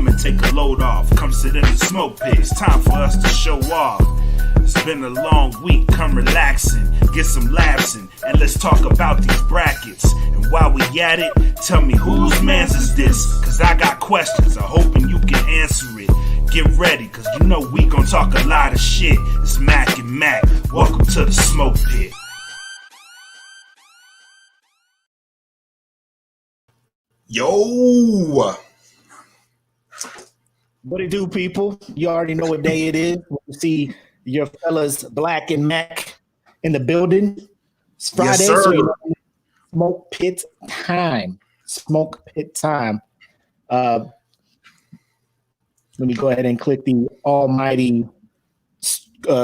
and take a load off. Come sit in the smoke pit. It's time for us to show off. It's been a long week. Come relaxing, get some laughs in, and let's talk about these brackets. And while we at it, tell me whose man's is this? Cause I got questions. I'm hoping you can answer it. Get ready, cause you know we gon' talk a lot of shit. It's Makk and Mac. Welcome to the Smoke Pit. Yo! What it do, people? You already know what day it is. We see your fellas Black and Mac in the building. It's Friday, yes, sir. So you know, Smoke Pit time. Smoke Pit time. Let me go ahead and click the almighty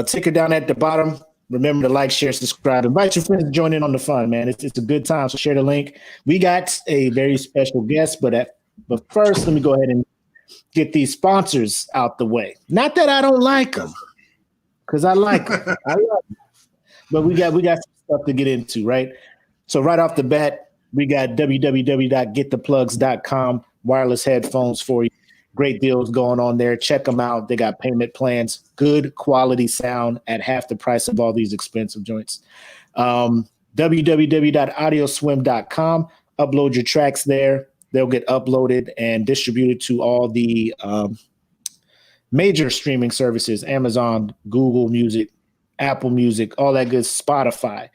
ticker down at the bottom. Remember to like, share, subscribe. Invite your friends to join in on the fun, man. It's a good time, so share the link. We got a very special guest, but first, let me go ahead and get these sponsors out the way. Not that I don't like them, because I like them. I love them. But we got some stuff to get into, right? So right off the bat, we got www.gettheplugs.com, wireless headphones for you. Great deals going on there. Check them out. They got payment plans, good quality sound at half the price of all these expensive joints. www.audioswim.com. Upload your tracks there. They'll get uploaded and distributed to all the major streaming services, Amazon, Google Music, Apple Music, all that good, Spotify.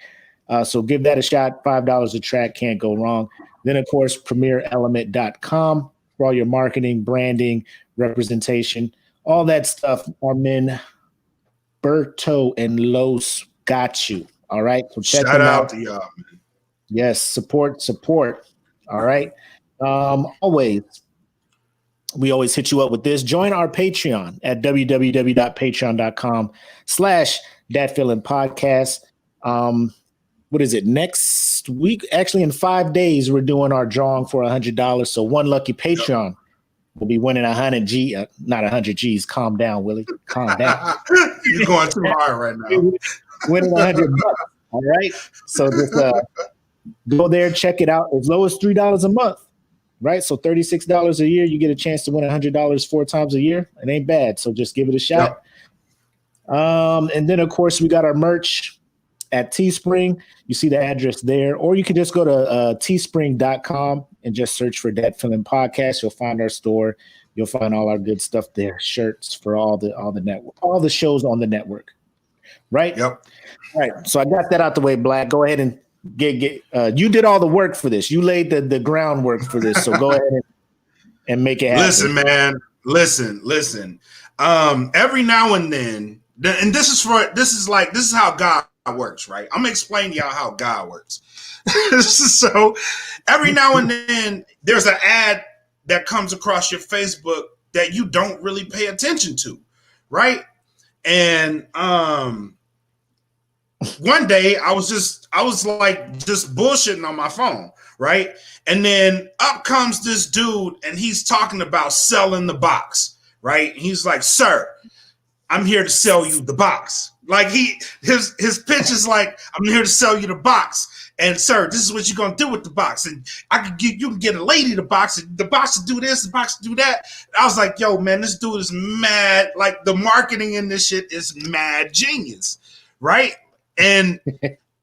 So give that a shot. $5 a track, can't go wrong. Then, of course, premierelement.com for all your marketing, branding, representation, all that stuff. Our men, Berto and Los, got you. All right. So check Shout them out to y'all, man. Yes, support. All right. We always hit you up with this. Join our Patreon at www.patreon.com/thatfeelingpodcast. What is it? Next week, actually in 5 days, we're doing our drawing for $100. So one lucky Patreon will be winning 100 G, not 100 G's. Calm down, Willie. Calm down. You're going too hard right now. Winning $100. All right. So just go there, check it out. As low as $3 a month. Right, so $36 a year, you get a chance to win $100 4 times a year. It ain't bad, so just give it a shot. Yep. And then, of course, we got our merch at Teespring. You see the address there, or you can just go to teespring.com and just search for That Feeling Podcast. You'll find our store. You'll find all our good stuff there, shirts for all the network, all the shows on the network. Right? Yep. All right, so I got that out the way, Black. Go ahead and get you did all the work for this. You laid the groundwork for this. So go ahead and make it happen. Listen, man. Listen. Every now and then, and this is how God works, right? I'm gonna explain to y'all how God works. So every now and then there's an ad that comes across your Facebook that you don't really pay attention to, right? And one day I was bullshitting on my phone, right? And then up comes this dude and he's talking about selling the box, right? And he's like, "Sir, I'm here to sell you the box." Like his pitch is like, "I'm here to sell you the box. And sir, this is what you're gonna do with the box. And you can get a lady the box, and the box to do this, the box to do that." And I was like, "Yo, man, this dude is mad. Like the marketing in this shit is mad genius, right?" And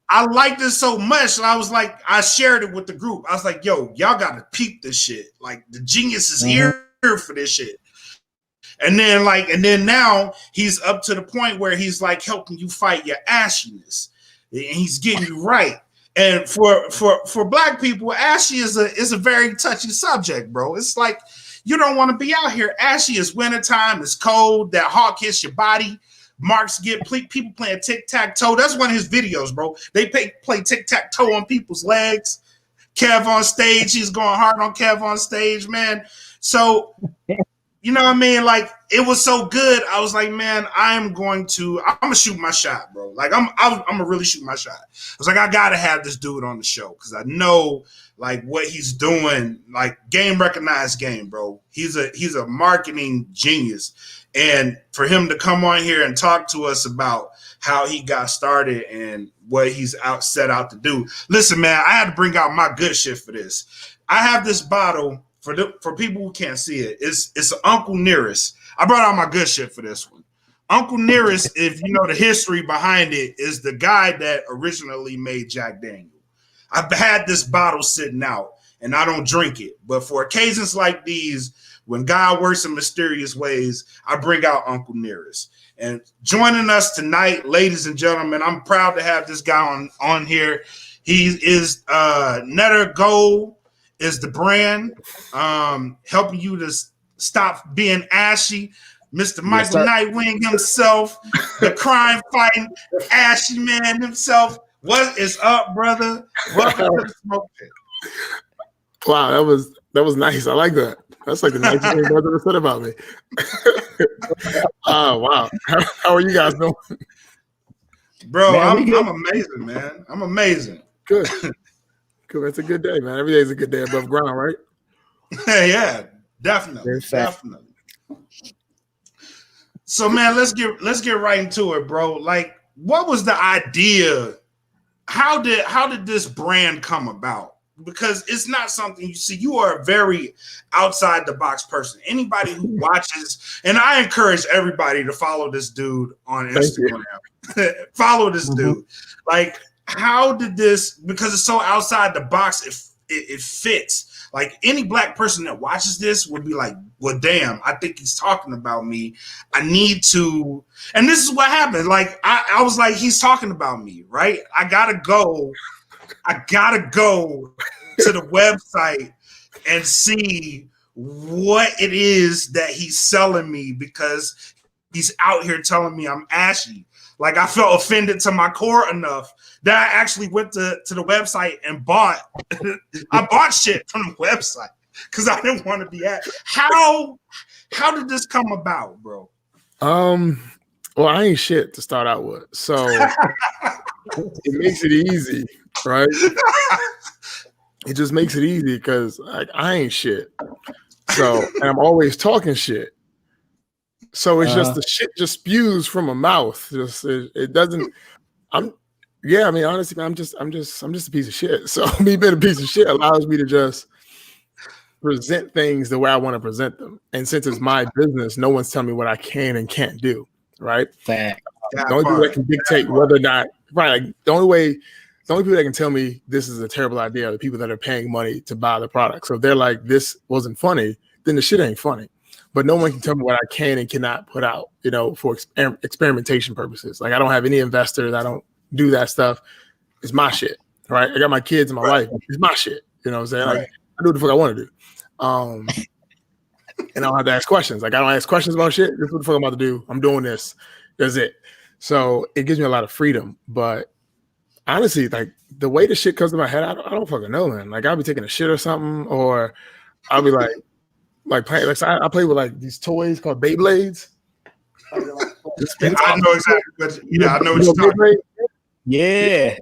I liked it so much, and I was like, I shared it with the group. I was like, "Yo, y'all gotta peep this shit. Like the genius is here for this shit." And then now he's up to the point where he's like helping you fight your ashiness, and he's getting you right. And for Black people, ashy is a very touchy subject, bro. It's like you don't want to be out here. Ashy is wintertime. It's cold. That hawk hits your body. Marks get people playing tic-tac-toe. That's one of his videos, bro. They play tic-tac-toe on people's legs. Kev on stage. He's going hard on Kev on stage, man. So, you know what I mean? Like, it was so good. I was like, man, I'm going to shoot my shot, bro. Like, I'm going to really shoot my shot. I was like, I got to have this dude on the show because I know, like, what he's doing. Like, game recognized game, bro. He's a marketing genius. And for him to come on here and talk to us about how he got started and what he's set out to do. Listen, man, I had to bring out my good shit for this. I have this bottle for people who can't see it, it's Uncle Nearest. I brought out my good shit for this one. Uncle Nearest, if you know the history behind it, is the guy that originally made Jack Daniel. I've had this bottle sitting out, and I don't drink it. But for occasions like these, when God works in mysterious ways, I bring out Uncle Nearest. And joining us tonight, ladies and gentlemen, I'm proud to have this guy on here. He is Netergold is the brand, helping you to stop being ashy. Mr. Michael Darkwing himself, the crime-fighting ashy man himself. What is up, brother? Welcome to the Smoke Pit. Wow, that was nice. I like that. That's like the nicest thing I've ever said about me. Oh, wow. How are you guys doing? Bro, man, I'm amazing, man. I'm amazing. Good. Good. It's a good day, man. Every day is a good day above ground, right? Yeah, definitely. Definitely. So, man, let's get right into it, bro. Like, what was the idea? How did this brand come about? Because it's not something you see. You are a very outside the box person. Anybody who watches, and I encourage everybody to follow this dude on Instagram. Follow this dude. Like, how did this? Because it's so outside the box, it fits. Like any black person that watches this would be like, well, damn, I think he's talking about me. I need to. And this is what happened. Like, I was like, he's talking about me, right? I gotta go to the website and see what it is that he's selling me, because he's out here telling me I'm ashy. Like, I felt offended to my core enough that I actually went to the website and bought shit from the website because I didn't want to be at. How did this come about, bro? Well, I ain't shit to start out with, so it makes it easy, right? It just makes it easy because I ain't shit. So, and I'm always talking shit. So it's just the shit just spews from a mouth. Just it doesn't. I mean, honestly, I'm just a piece of shit. So me being a piece of shit allows me to just present things the way I want to present them. And since it's my business, no one's telling me what I can and can't do. Right? Fact. The only people that can dictate whether or not, right? Like the only people that can tell me this is a terrible idea are the people that are paying money to buy the product. So if they're like, this wasn't funny, then the shit ain't funny. But no one can tell me what I can and cannot put out, for experimentation purposes. Like I don't have any investors. I don't do that stuff. It's my shit, right? I got my kids and my wife. It's my shit. You know what I'm saying? Like I do what the fuck I want to do. And I don't have to ask questions. Like I don't ask questions about shit. This is what the fuck I'm about to do. I'm doing this. That's it. So it gives me a lot of freedom. But honestly, like the way the shit comes to my head, I don't fucking know, man. Like I'll be taking a shit or something, or I'll be like playing. Like I play with like these toys called Beyblades. I know exactly what. I know what you're talking about. Yeah.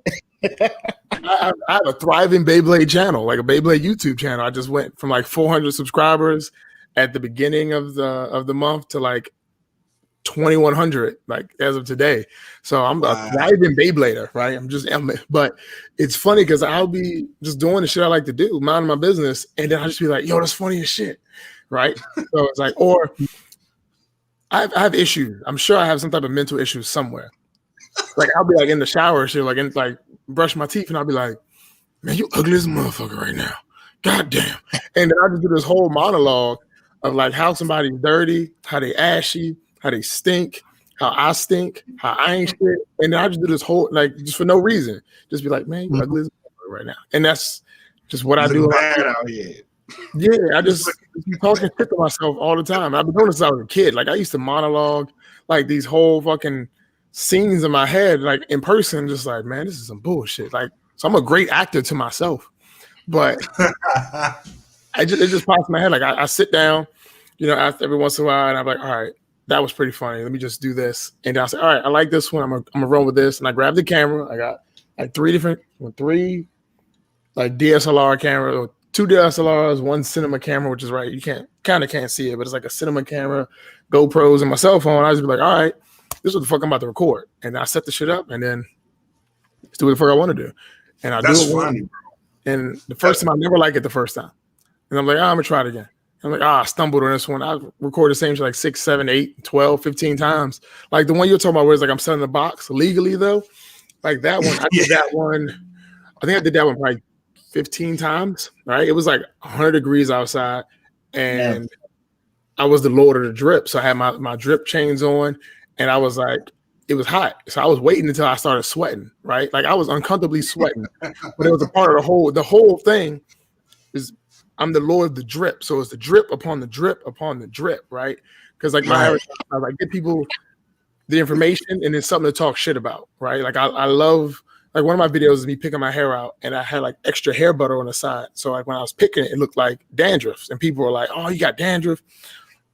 I have a thriving Beyblade channel, like a Beyblade YouTube channel. I just went from like 400 subscribers at the beginning of the month to like 2,100, like as of today. So I'm a thriving Beyblader, right? But it's funny because I'll be just doing the shit I like to do, minding my business, and then I'll just be like, yo, that's funny as shit, right? So it's like, or I have issues. I'm sure I have some type of mental issues somewhere. Like I'll be like in the shower, shit, like brush my teeth, and I'll be like, man, you ugly as a motherfucker right now. God damn. And then I just do this whole monologue of like how somebody's dirty, how they ashy, how they stink, how I stink, how I ain't shit. And then I just do this whole, like, just for no reason. Just be like, man, you ugly as a motherfucker right now. And that's just what I do. Bad out here. Yeah, I just be talking shit to myself all the time. I've been doing this since I was a kid. Like I used to monologue like these whole fucking scenes in my head, like in person, just like, man, this is some bullshit. Like, so I'm a great actor to myself, but it just pops in my head. Like I sit down, after every once in a while, and I'm like, all right, that was pretty funny. Let me just do this. And I'll say, all right, I like this one. I'm gonna run with this. And I grab the camera. I got like three like DSLR camera, or 2 DSLRs, 1 cinema camera, which is right. You can't see it, but it's like a cinema camera, GoPros, and my cell phone. I just be like, all right, this is what the fuck I'm about to record. And I set the shit up and then do what the fuck I want to do. And I do it funny, bro. And the first time I never like it the first time. And I'm like, I'm gonna try it again. I'm like, I stumbled on this one. I recorded the same shit like 6, 7, 8, 12, 15 times. Like the one you're talking about where it's like I'm selling the box legally though. Like that one, I did that one. I think I did that one probably 15 times. Right. It was like 100 degrees outside. And I was the Lord of the drip. So I had my drip chains on and I was like, it was hot. So I was waiting until I started sweating. Right. Like I was uncomfortably sweating, but it was a part of the whole thing is I'm the Lord of the drip. So it's the drip upon the drip upon the drip, right? Because like I like get people the information and then something to talk shit about, right? Like I love like one of my videos is me picking my hair out and I had like extra hair butter on the side. So like when I was picking it, it looked like dandruff. And people were like, oh, you got dandruff.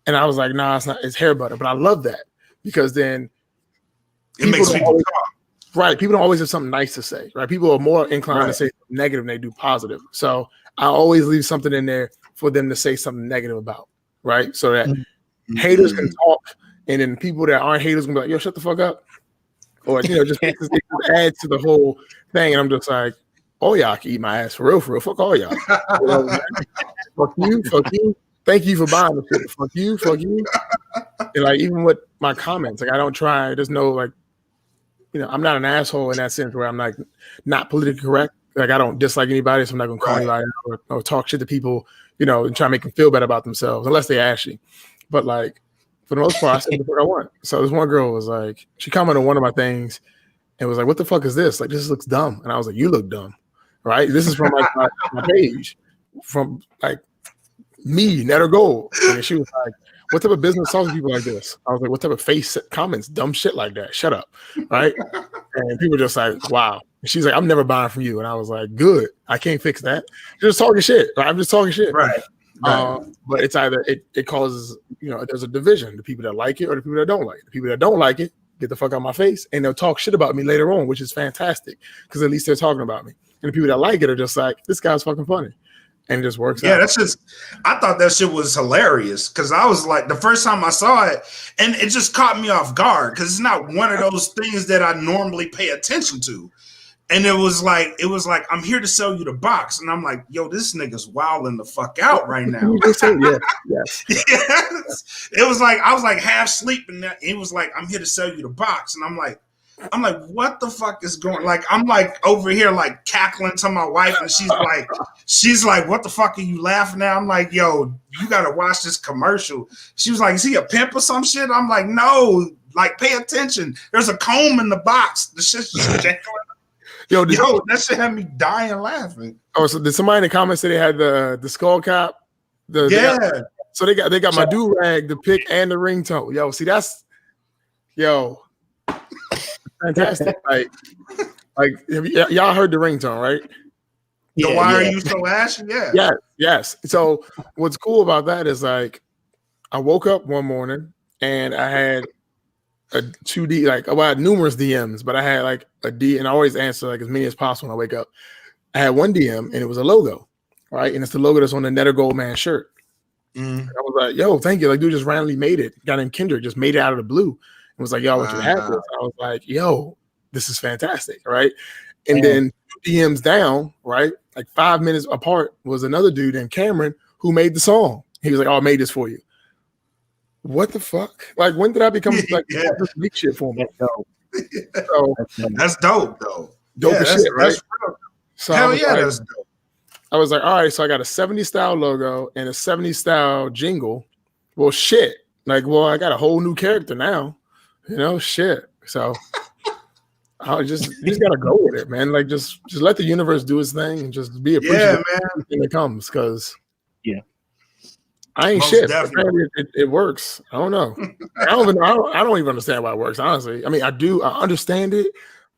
And I was like, nah, it's not, it's hair butter. But I love that because then it makes people talk. Right. People don't always have something nice to say, right? People are more inclined to say negative than they do positive. So I always leave something in there for them to say something negative about, right? So that haters can talk, and then people that aren't haters can be like, yo, shut the fuck up. Or, you know, just it adds to the whole thing. And I'm just like, oh, y'all can eat my ass for real. Fuck all y'all. Fuck you. Thank you for buying the shit. Fuck you. And like, even with my comments, like I don't try, there's no like, you know, I'm not an asshole in that sense where I'm like not politically correct. Like I don't dislike anybody, so I'm not gonna call anybody out or talk shit to people, you know, and try to make them feel better about themselves, unless they ask you. But like for the most part, I say the fuck I want. So this one girl was like, she commented on one of my things and was like, "What the fuck is this? Like this looks dumb." And I was like, "You look dumb, right?" This is from like my page, from like me, Netergold. And she was like, "What type of business talks to people like this?" I was like, "What type of face comments dumb shit like that? Shut up," right? And people just like, "Wow." And she's like, "I'm never buying from you," and I was like, "Good, I can't fix that. You're just talking shit. Right? I'm just talking shit." Right. But it's either it causes, you know, there's a division: the people that like it or the people that don't like it. The people that don't like it get the fuck out of my face, and they'll talk shit about me later on, which is fantastic because at least they're talking about me. And the people that like it are just like, "This guy's fucking funny." And it just works out. That's just, I thought that shit was hilarious because I was like, the first time I saw it, and it just caught me off guard because it's not one of those things that I normally pay attention to. And it was like, I'm here to sell you the box. And I'm like, yo, this nigga's wilding the fuck out right now. Yes. It was like, I was like half sleeping. It was like, I'm here to sell you the box. And I'm like, what the fuck is going? Like, I'm like over here, like cackling to my wife, and she's like, what the fuck are you laughing at? I'm like, yo, you gotta watch this commercial. She was like, is he a pimp or some shit? I'm like, no, like pay attention. There's a comb in the box. The shit's just jangling. Yo, that shit had me dying laughing. Oh, so did somebody in the comments say they had the skull cap? So they got my do rag, the pick, and the ringtone. Yo, see that's fantastic. like y'all heard the ringtone, right? So why are you so ashy? Yeah. Yes. So what's cool about that is like I woke up one morning and I had a 2D, like I had numerous DMs, but I had like a D, and I always answer like as many as possible when I wake up. I had one DM and it was a logo, right? And it's the logo that's on the Netergold Man shirt. I was like, yo, thank you. Like, dude just randomly made it. A guy named Kendrick just made it out of the blue. And was like, yo, I want you to have this. I was like, yo, this is fantastic, right? And then 2 DMs down, right? Like 5 minutes apart was another dude named Cameron who made the song. He was like, oh, I made this for you. What the fuck? Like, when did I become like this big shit for me? So, that's dope, though. Dope as shit, right? So hell yeah, that's dope. I was like, all right, so I got a 70s style logo and a 70s style jingle. Well, shit. Like, well, I got a whole new character now. You know, shit. So I just gotta go with it, man. Like, just let the universe do its thing and just be appreciative when it comes, because I ain't shit. It works. I don't know. I don't even understand why it works. Honestly, I mean, I understand it,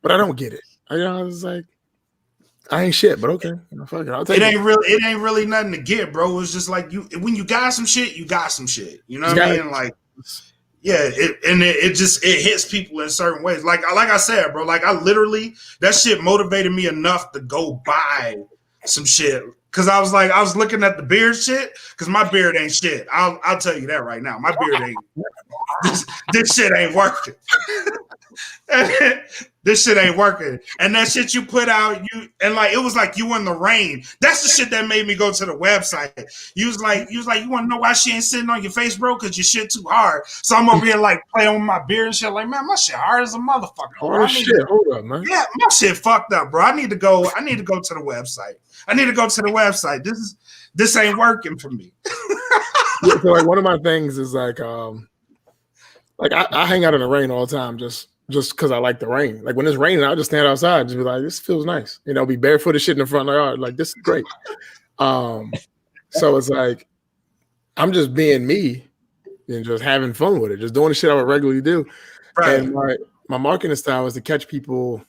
but I don't get it. I was like, I ain't shit, but okay. Fuck it, I'll take it. It ain't really nothing to get, bro. It's just like when you got some shit, you got some shit. You know what I mean? Like, yeah, it hits people in certain ways. Like I said, bro, like I literally, that shit motivated me enough to go buy some shit. Cause I was looking at the beard shit, cause my beard ain't shit. I'll tell you that right now. My beard ain't this shit ain't working. This shit ain't working. And that shit you put out, it was like you in the rain. That's the shit that made me go to the website. You was like, you want to know why she ain't sitting on your face, bro? Because your shit too hard. So I'm over here like playing with my beard and shit. Like, man, my shit hard as a motherfucker. Oh shit, hold up, man. Yeah, my shit fucked up, bro. I need to go to the website. This ain't working for me. Yeah, so like one of my things is like I hang out in the rain all the time just because I like the rain. Like when it's raining, I'll just stand outside and just be like, this feels nice. You know, be barefoot and shit in the front of the yard. Like this is great. So it's like I'm just being me and just having fun with it, just doing the shit I would regularly do. Right. And my marketing style is to catch people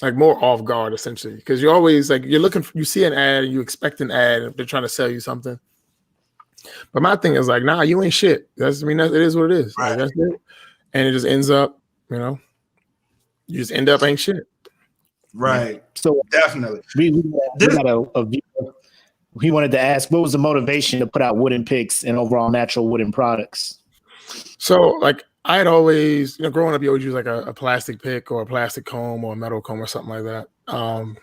like more off guard, essentially, because you're always like you see an ad and you expect an ad if they're trying to sell you something. But my thing is like, nah, you ain't shit. It is what it is. Right. Like, that's it. And it just ends up, you just end up ain't shit. Right. So definitely. We got a viewer. He wanted to ask, what was the motivation to put out wooden picks and overall natural wooden products? So like I had always, growing up, you always use like a plastic pick or a plastic comb or a metal comb or something like that. And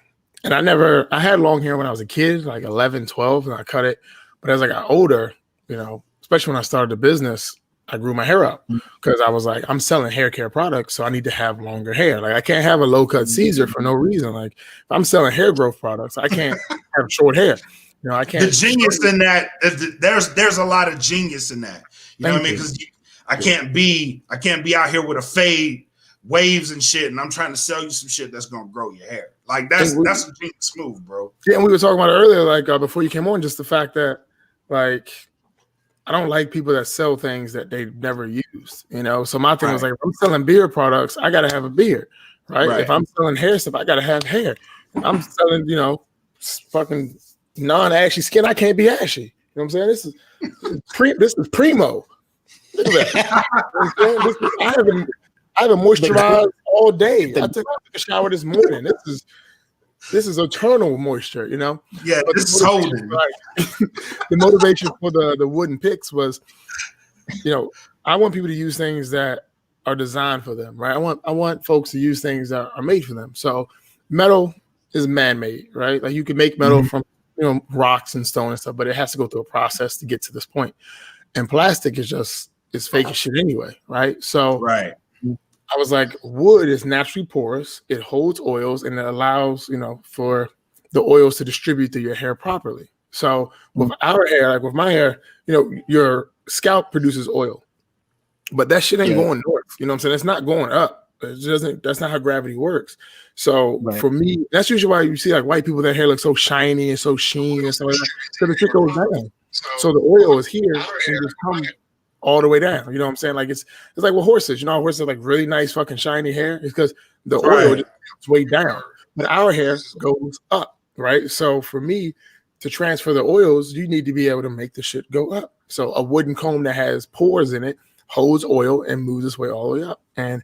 I had long hair when I was a kid, like 11, 12, and I cut it. But as I got older, especially when I started the business, I grew my hair up because I was like, I'm selling hair care products, so I need to have longer hair. Like I can't have a low cut Caesar for no reason. Like if I'm selling hair growth products, I can't have short hair. I can't. The genius in that, there's a lot of genius in that. You know what I mean? Because I can't be out here with a fade, waves and shit, and I'm trying to sell you some shit that's gonna grow your hair. Like that's a genius move, bro. Yeah, and we were talking about it earlier, like before you came on, just the fact that like I don't like people that sell things that they've never used. So my thing was like, if I'm selling beard products, I gotta have a beard, right? If I'm selling hair stuff, I gotta have hair. If I'm selling, fucking non-ashy skin, I can't be ashy. You know what I'm saying? This is primo. Look at that. I haven't moisturized all day. I took a shower this morning. This is eternal moisture, Yeah, but this is holding. The motivation for the wooden picks was, I want people to use things that are designed for them, right? I want folks to use things that are made for them. So metal is man-made, right? Like you can make metal from rocks and stone and stuff, but it has to go through a process to get to this point. And plastic is fake as shit anyway, right? So I was like, wood is naturally porous. It holds oils and it allows, for the oils to distribute through your hair properly. So with our hair, like with my hair, your scalp produces oil, but that shit ain't going north. You know what I'm saying? It's not going up. That's not how gravity works. So for me, that's usually why you see like white people, their hair looks so shiny and so sheen and stuff like that. So the shit goes down. So the oil is here and just comes all the way down. You know what I'm saying? Like it's like with horses. Horses have like really nice fucking shiny hair. It's because the oil is way down. But our hair goes up, right? So for me to transfer the oils, you need to be able to make the shit go up. So a wooden comb that has pores in it holds oil and moves its way all the way up. And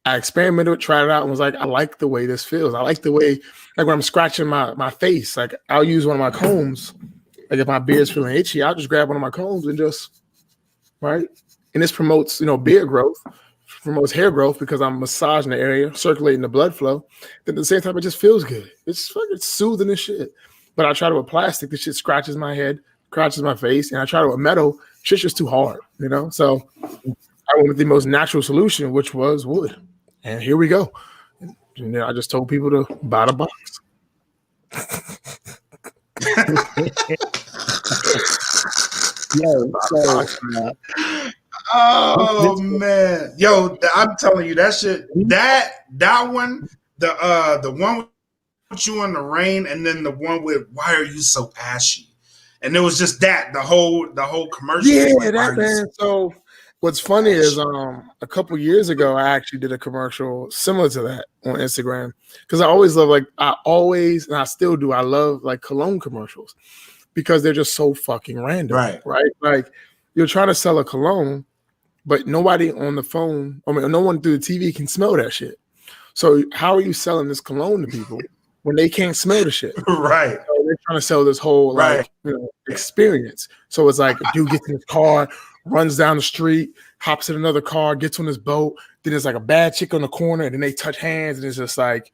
I experimented, tried it out, and was like, I like the way this feels. I like the way, like when I'm scratching my face, like I'll use one of my combs. Like if my beard's feeling itchy, I'll just grab one of my combs and just, right? And this promotes, beard growth, promotes hair growth because I'm massaging the area, circulating the blood flow. Then at the same time, it just feels good. It's fucking soothing as shit. But I try to with plastic, this shit scratches my head, scratches my face, and I try to with metal, shit's just too hard, So I went with the most natural solution, which was wood. And here we go. And then I just told people to buy the box. Oh man, yo, I'm telling you that shit. That one, the one with you in the rain, and then the one with why are you so ashy? And it was just the whole commercial. Yeah, that man. So what's funny is a couple years ago I actually did a commercial similar to that on Instagram because I always love and I still do. I love like cologne commercials because they're just so fucking random, right? Like you're trying to sell a cologne, but nobody on the phone, no one through the TV can smell that shit. So how are you selling this cologne to people when they can't smell the shit? Right. So they're trying to sell this whole experience. So it's like, dude gets in his car, runs down the street, hops in another car, gets on this boat. Then there's like a bad chick on the corner, and then they touch hands, and it's just like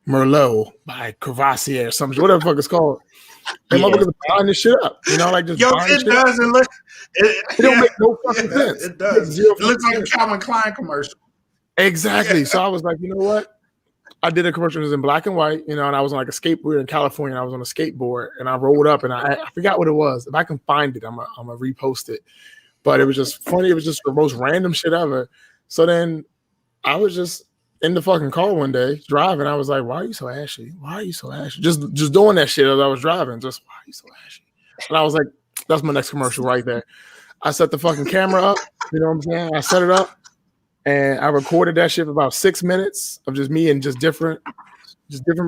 Merlot by Courvoisier or something, whatever the fuck it's called. And motherfuckers are buying this shit up, you know, like just buying it does. It don't make no fucking sense. It does. It looks like a Calvin Klein commercial. Exactly. So I was like, you know what? I did a commercial that was in black and white, you know, and I was on like a skateboard in California. And I was on a skateboard and I rolled up and I forgot what it was. If I can find it, I'm gonna repost it. But it was just funny. It was just the most random shit ever. So then I was just in the fucking car one day driving. I was like, why are you so ashy? Why are you so ashy? Just doing that shit as I was driving. Just, why are you so ashy? And I was like, that's my next commercial right there. I set the fucking camera up. You know what I'm saying? I set it up and I recorded that shit for about 6 minutes of just me and just different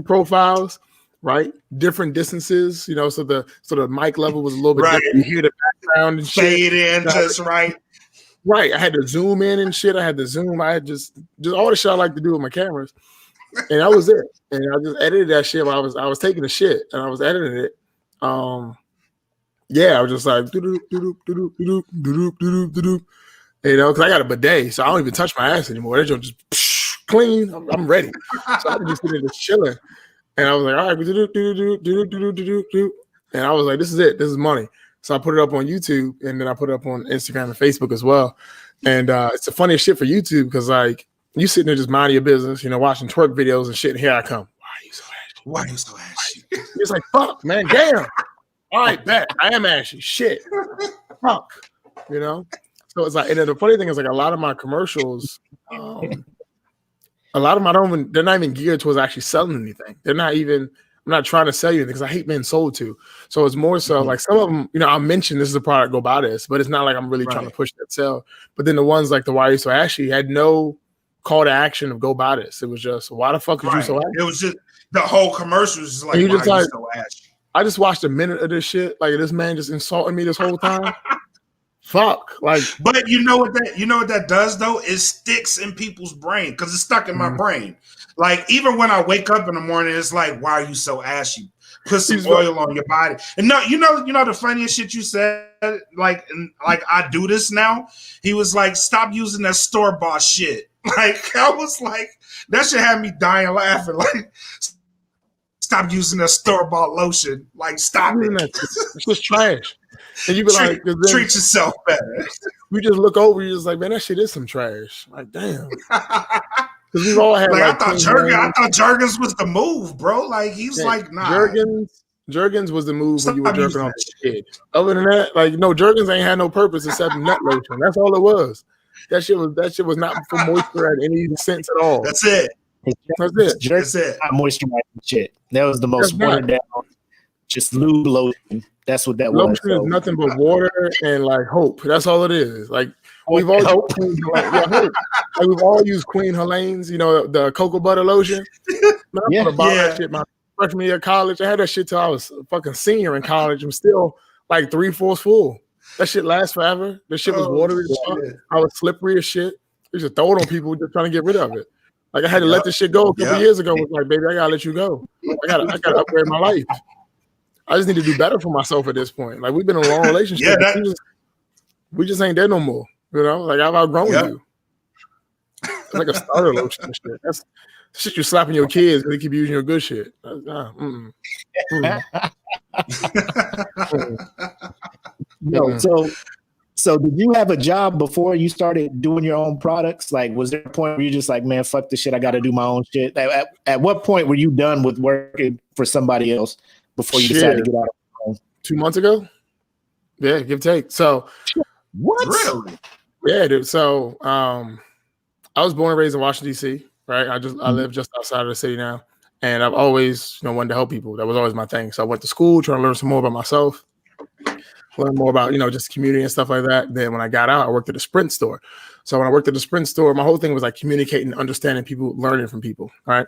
profiles, right? Different distances, you know, so the mic level was a little bit different. You hear the background and shit. Fade in just right. Right. I had to zoom in and shit. I had to zoom. I had just all the shit I like to do with my cameras. And that was it. And I just edited that shit while I was taking the shit and I was editing it. Yeah, I was just like, you know, because I got a bidet, so I don't even touch my ass anymore. That joint just clean. I'm ready. So I just sitting there just chilling. And I was like, all right, and I was like, this is it. This is money. So I put it up on YouTube, and then I put it up on Instagram and Facebook as well. And it's the funniest shit for YouTube because, like, you sitting there just minding your business, you know, watching twerk videos and shit, and here I come. Why are you so ashy? Why are you so ashy? It's like, fuck, man, damn. All right, bet. I am ashy. Shit. Fuck. You know? So it's like, and then the funny thing is, like, a lot of my commercials, a lot of them, they're not even geared towards actually selling anything. I'm not trying to sell you anything because I hate being sold to. So it's more so like some of them, you know, I'll mention this is a product, go buy this, but it's not like I'm really trying to push that sell. But then the ones like the Why Are You So Ashy had no call to action of go buy this. It was just, why the fuck is you so ashy? It was just, the whole commercial was just like, you why just are you like, so ashy? I just watched a minute of this shit. Like this man just insulting me this whole time. Fuck. Like, but you know what that does though? It sticks in people's brain because it's stuck in my brain. Like even when I wake up in the morning, it's like, why are you so ashy? Put some oil on your body. And no, you know the funniest shit you said, like I do this now. He was like, stop using that store-bought shit. Like I was like, that shit had me dying laughing. Like, stop using that store-bought lotion. Like, stop it. It's just trash. And you be like, treat yourself better. You just look over, you're just like, man, that shit is some trash. Like, damn. Because we've all had like I thought Jergens was the move, bro. Like he's like, nah. Jergens was the move when you were jerking off the kid. Other than that, like no, Jergens ain't had no purpose except nut lotion. That's all it was. That shit was not for moisture at any sense at all. That's it. That's it. Not moisturizing shit. That was the most watered down, just lube lotion. That's what that lotion was. Is nothing but water and like hope. That's all it is. Like we've all hope. Like, we've all used Queen Helene's, you know, the cocoa butter lotion. Man, that shit my freshman year of college. I had that shit till I was a fucking senior in college. I'm still like 3/4 full. That shit lasts forever. That shit was watery as fuck. I was slippery as shit. You just throw it on people just trying to get rid of it. Like I had to let this shit go a couple years ago. I was like, baby, I gotta let you go. I gotta upgrade my life. I just need to do better for myself at this point. Like we've been in a long relationship. We just ain't there no more. You know, like I've outgrown you. It's like a starter lotion and shit. That's shit you're slapping your kids because they keep using your good shit. So did you have a job before you started doing your own products? Like, was there a point where you just like, man, fuck this shit, I got to do my own shit? At what point were you done with working for somebody else before you decided to get out of your own? 2 months ago? Yeah, give or take. So what? Really? Yeah, dude. So I was born and raised in Washington, D.C., right? I live just outside of the city now. And I've always, wanted to help people. That was always my thing. So I went to school trying to learn some more about myself, learn more about, just community and stuff like that. Then when I got out, I worked at a Sprint store. So when I worked at the Sprint store, my whole thing was like communicating, understanding people, learning from people, right?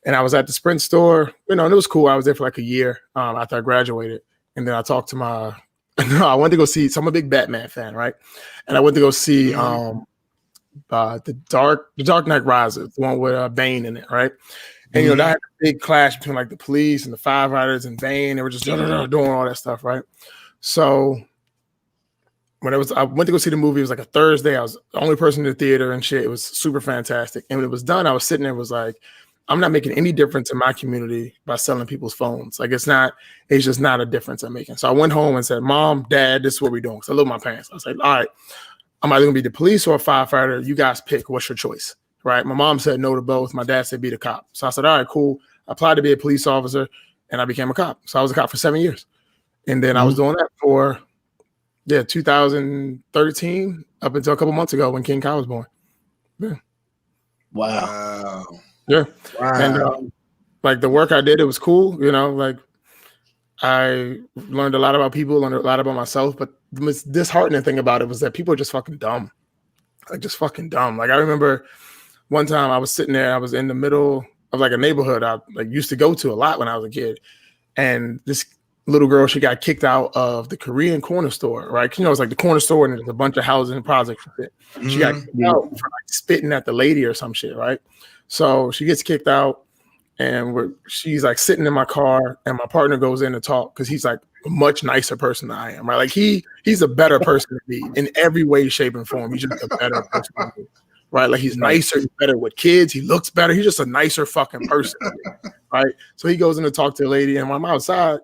And I was at the Sprint store, and it was cool. I was there for like a year after I graduated. And then I talked to I went to go see, so I'm a big Batman fan, right? And I went to go see the Dark Knight Rises, the one with Bane in it, right? And that had a big clash between like the police and the firefighters and Bane. They were just doing all that stuff, right? So when I went to go see the movie. It was like a Thursday. I was the only person in the theater and shit. It was super fantastic. And when it was done, I was sitting there, was like, I'm not making any difference in my community by selling people's phones. Like it's just not a difference I'm making. So I went home and said, Mom, Dad, this is what we're doing. Because I love my parents. I was like, all right, I'm either gonna be the police or a firefighter. You guys pick. What's your choice? Right. My mom said no to both. My dad said be the cop. So I said, all right, cool. I applied to be a police officer and I became a cop. So I was a cop for 7 years. And then I was doing that for 2013 up until a couple months ago when King Kyle was born. Yeah. Wow. Yeah. Wow. And like the work I did, it was cool. You know, like I learned a lot about people, learned a lot about myself. But the most disheartening thing about it was that people are just fucking dumb. Like just fucking dumb. Like I remember one time I was sitting there, I was in the middle of like a neighborhood I like used to go to a lot when I was a kid. And this little girl, she got kicked out of the Korean corner store, right? You know, it's like the corner store and there's a bunch of housing projects and shit. She got kicked out for like spitting at the lady or some shit, right? So she gets kicked out and she's like sitting in my car and my partner goes in to talk because he's like a much nicer person than I am, right? Like he's a better person than me in every way, shape, and form. He's just a better person than me, right? Like he's nicer, he's better with kids, he looks better. He's just a nicer fucking person, right? So he goes in to talk to the lady and when I'm outside,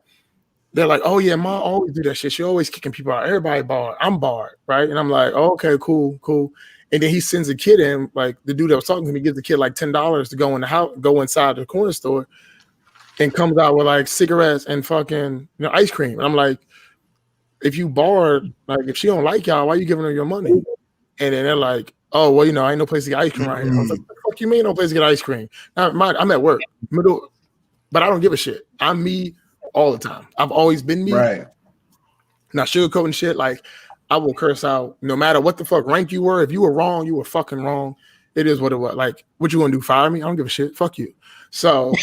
they're like, oh yeah, Mom always do that shit. She always kicking people out. Everybody barred. I'm barred, right? And I'm like, oh, okay, cool. And then he sends a kid in, like the dude that was talking to me gives the kid like $10 to go in the house, go inside the corner store, and comes out with like cigarettes and fucking ice cream. And I'm like, if you barred, like if she don't like y'all, why you giving her your money? And then they're like, oh well, I ain't no place to get ice cream right here. I was like, what the fuck you mean no place to get ice cream? Now, I'm at work, but I don't give a shit. I'm me all the time. I've always been me. Right. Not sugarcoating shit. Like I will curse out no matter what the fuck rank you were. If you were wrong, you were fucking wrong. It is what it was. Like, what you gonna do? Fire me? I don't give a shit. Fuck you. So,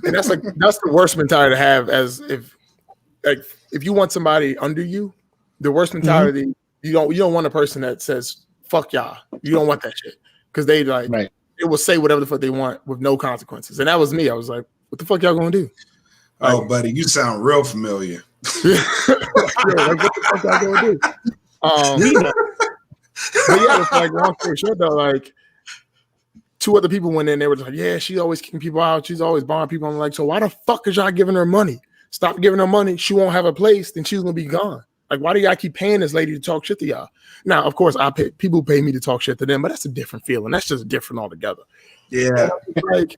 and that's the worst mentality to have. As if you want somebody under you, the worst mentality. You don't want a person that says fuck y'all. You don't want that shit because they like it will say whatever the fuck they want with no consequences. And that was me. I was like, what the fuck y'all gonna do? Oh, buddy, you sound real familiar. Like, what the fuck y'all gonna do? But yeah, it's like long story short though, like 2 other people went in, they were just like, yeah, she's always kicking people out, she's always barring people. I'm like, so why the fuck is y'all giving her money? Stop giving her money, she won't have a place, then she's gonna be gone. Like, why do y'all keep paying this lady to talk shit to y'all? Now, of course, people pay me to talk shit to them, but that's a different feeling. That's just different altogether. Yeah. Like,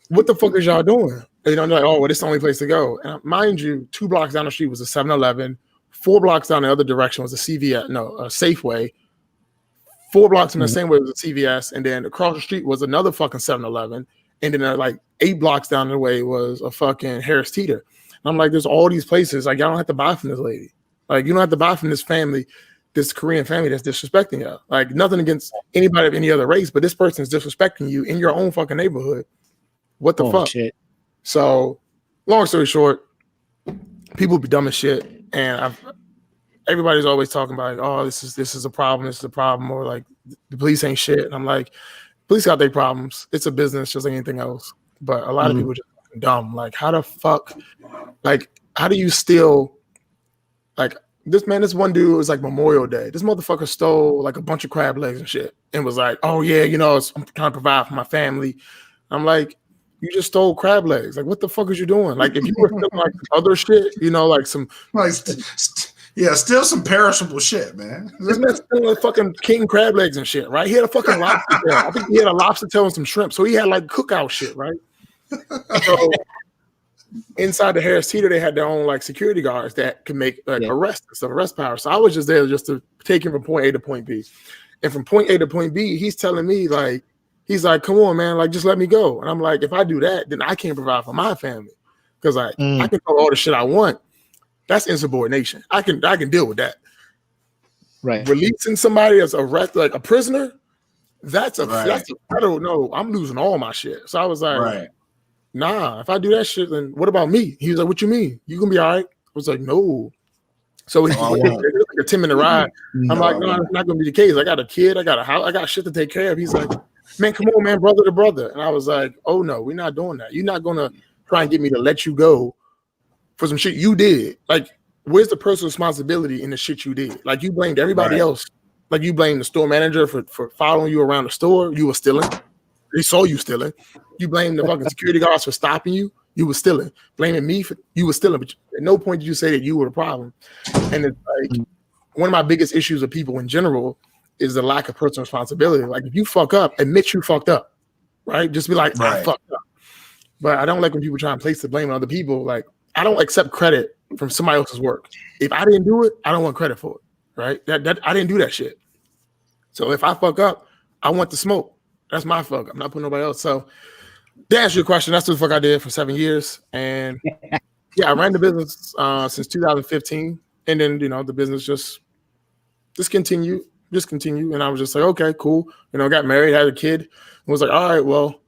what the fuck is y'all doing? And they're like, oh, well, this is the only place to go. And mind you, 2 blocks down the street was a 7-Eleven. 4 blocks down the other direction was a Safeway. 4 blocks in the same way was a CVS. And then across the street was another fucking 7-Eleven. And then like 8 blocks down the way was a fucking Harris Teeter. And I'm like, there's all these places. Like, y'all don't have to buy from this lady. Like, you don't have to buy from this family, this Korean family that's disrespecting you. Like, nothing against anybody of any other race, but this person is disrespecting you in your own fucking neighborhood. What the fuck? Shit. So, long story short, people be dumb as shit, and everybody's always talking about, like, oh, this is a problem, or like the police ain't shit. And I'm like, police got their problems. It's a business, just like anything else. But a lot of people are just dumb. Like, how the fuck? Like, how do you steal? Like, this one dude was like Memorial Day. This motherfucker stole like a bunch of crab legs and shit, and was like, oh yeah, I'm trying to provide for my family. I'm like, you just stole crab legs. Like, what the fuck is you doing? Like, if you were stealing like other shit, like some steal some perishable shit, man. This man's stealing like fucking king crab legs and shit, right? He had a fucking lobster tail. I think he had a lobster tail and some shrimp. So he had like cookout shit, right? So inside the Harris Teeter, they had their own like security guards that could make like arrest power. So I was just there just to take him from point A to point B. And from point A to point B, he's telling me like, he's like, come on, man, like just let me go. And I'm like, if I do that, then I can't provide for my family. Because like I can tell all the shit I want. That's insubordination. I can deal with that. Right. Releasing somebody as like a prisoner, that's a federal. No, I'm losing all my shit. So I was like, nah, if I do that shit, then what about me? He was like, what you mean? You gonna be all right? I was like, no. So it's like a 10-minute ride. I'm like, no, it's not gonna be the case. I got a kid, I got a house, I got shit to take care of. He's like, man, come on, man, brother to brother. And I was like, oh no, we're not doing that. You're not gonna try and get me to let you go for some shit you did. Like, where's the personal responsibility in the shit you did? Like you blamed everybody else. Like you blamed the store manager for following you around the store. You were stealing. They saw you stealing. You blamed the fucking security guards for stopping you. You were stealing. Blaming me for you were stealing. But at no point did you say that you were the problem. And it's like one of my biggest issues with people in general is the lack of personal responsibility. Like if you fuck up, admit you fucked up, right? Just be like, I fucked up. But I don't like when people try and place the blame on other people. Like I don't accept credit from somebody else's work. If I didn't do it, I don't want credit for it, right? That I didn't do that shit. So if I fuck up, I want the smoke. That's my fuck. I'm not putting nobody else. So to answer your question, that's what the fuck I did for 7 years. And yeah, I ran the business since 2015. And then, the business just continued. And I was just like, okay, cool. Got married, had a kid. And was like, all right, well,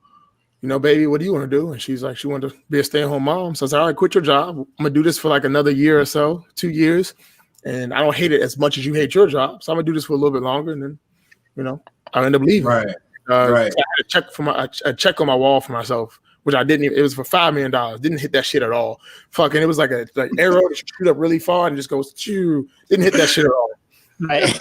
baby, what do you want to do? And she's like, she wanted to be a stay-at-home mom. So I said, all right, quit your job. I'm going to do this for like another year or so, 2 years. And I don't hate it as much as you hate your job. So I'm going to do this for a little bit longer. And then, I ended up leaving. Right. So I had a check on my wall for myself, which I didn't even, it was for $5 million. Didn't hit that shit at all. Fucking, it was like an arrow to shoot up really far and just goes, choo. Didn't hit that shit at all. Right.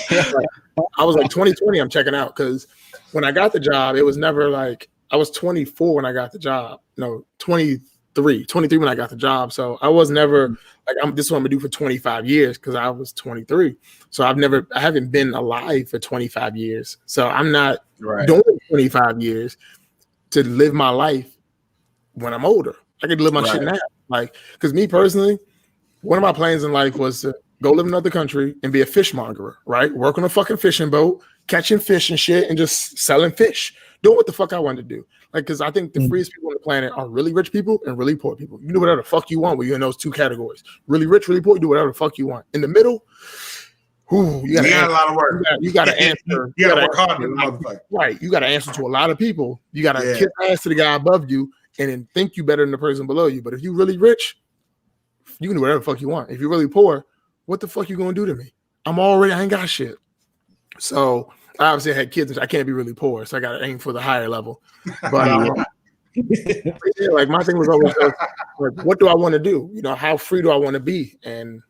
I was like 2020, I'm checking out. Because when I got the job, it was never like, I was 24 when I got the job. No, 23 when I got the job. So I was never like, this is what I'm gonna do for 25 years because I was 23. So I haven't been alive for 25 years. So I'm not doing 25 years to live my life when I'm older. I could live my shit now. Like, because me personally, one of my plans in life was to go live in another country and be a fishmonger, right? Work on a fucking fishing boat, catching fish and shit, and just selling fish. Doing what the fuck I wanted to do. Like, because I think the freest people on the planet are really rich people and really poor people. You do whatever the fuck you want when you're in those two categories. Really rich, really poor, you do whatever the fuck you want. In the middle, you got a lot of work. You got to answer. You got to work hard, motherfucker. Right. You got to answer to a lot of people. You got to kiss ass to the guy above you and then think you better than the person below you. But if you're really rich, you can do whatever the fuck you want. If you're really poor, what the fuck you gonna do to me? I ain't got shit. So I obviously had kids. I can't be really poor, so I got to aim for the higher level. But yeah, like my thing was always like, what do I want to do? How free do I want to be? And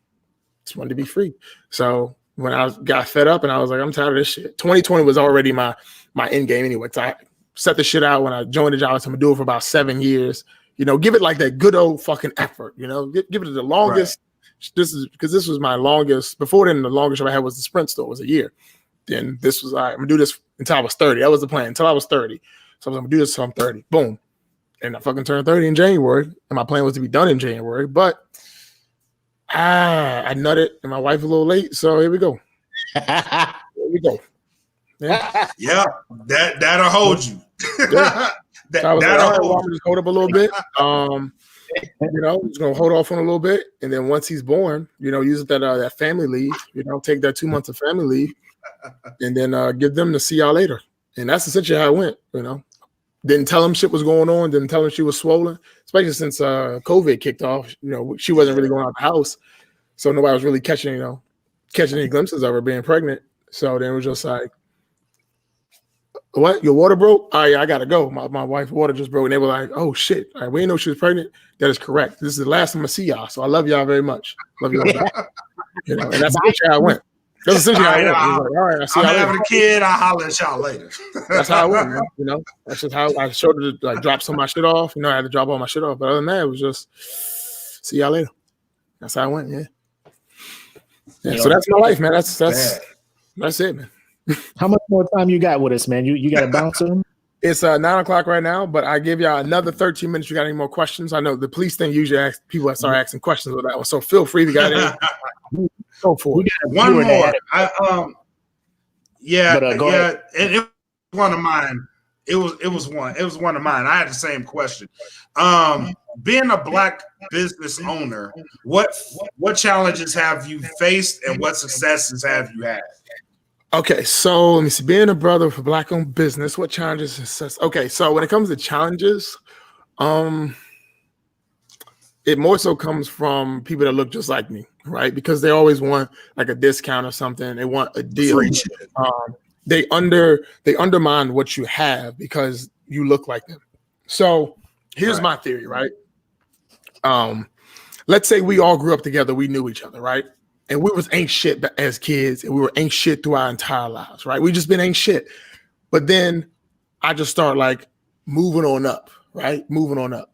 just wanted to be free. So when I got fed up and I was like, I'm tired of this shit. 2020 was already my end game anyway. So I set the shit out when I joined the job. So I'm gonna do it for about 7 years. Give it like that good old fucking effort. Give it the longest. This was my longest. Before then, the longest job I had was the Sprint store. It was a year. Then this was I'm gonna do this until I was 30. That was the plan until I was 30. So I was gonna do this until I'm 30. Boom. And I fucking turned 30 in January. And my plan was to be done in January. But I nutted and my wife a little late. So here we go. Yeah. Yeah. That'll hold you. Yeah. That'll hold you. Just hold up a little bit. Just gonna hold off on a little bit. And then once he's born, use that family leave, take that 2 months of family leave. And then give them to see y'all later. And that's essentially how it went, Didn't tell him shit was going on. Didn't tell him she was swollen. Especially since COVID kicked off. She wasn't really going out the house. So nobody was really catching any glimpses of her being pregnant. So then it was just like, what? Your water broke? Oh, yeah, I got to go. My wife's water just broke. And they were like, oh, shit. All right, we didn't know she was pregnant. That is correct. This is the last time I see y'all. So I love y'all very much. Love y'all. And that's how I went. That's essentially how it went. Like, all right, I'm having a kid. I'll holler at y'all later. That's how it went, man. That's just how I showed her to like drop some of my shit off. I had to drop all my shit off. But other than that, it was just see y'all later. That's how it went, yeah. So that's my life, man. That's it, man. How much more time you got with us, man? You got to bounce in? It's 9 o'clock right now, but I give y'all another 13 minutes. You got any more questions? I know the police thing usually asks people that start asking questions with that one. So feel free to get any. Go for it. One more. Go ahead. It was one of mine. It was one of mine. I had the same question. Being a Black business owner, what challenges have you faced and what successes have you had? Okay, so let me see. Being a brother for Black-owned business, what challenges and success? Okay, so when it comes to challenges, it more so comes from people that look just like me, right? Because they always want like a discount or something. They want a deal. They undermine what you have because you look like them. So here's my theory, right? let's say we all grew up together, we knew each other, right? And we was ain't shit as kids, and we were ain't shit through our entire lives, right? We just been ain't shit. But then I just start like moving on up, right? Moving on up.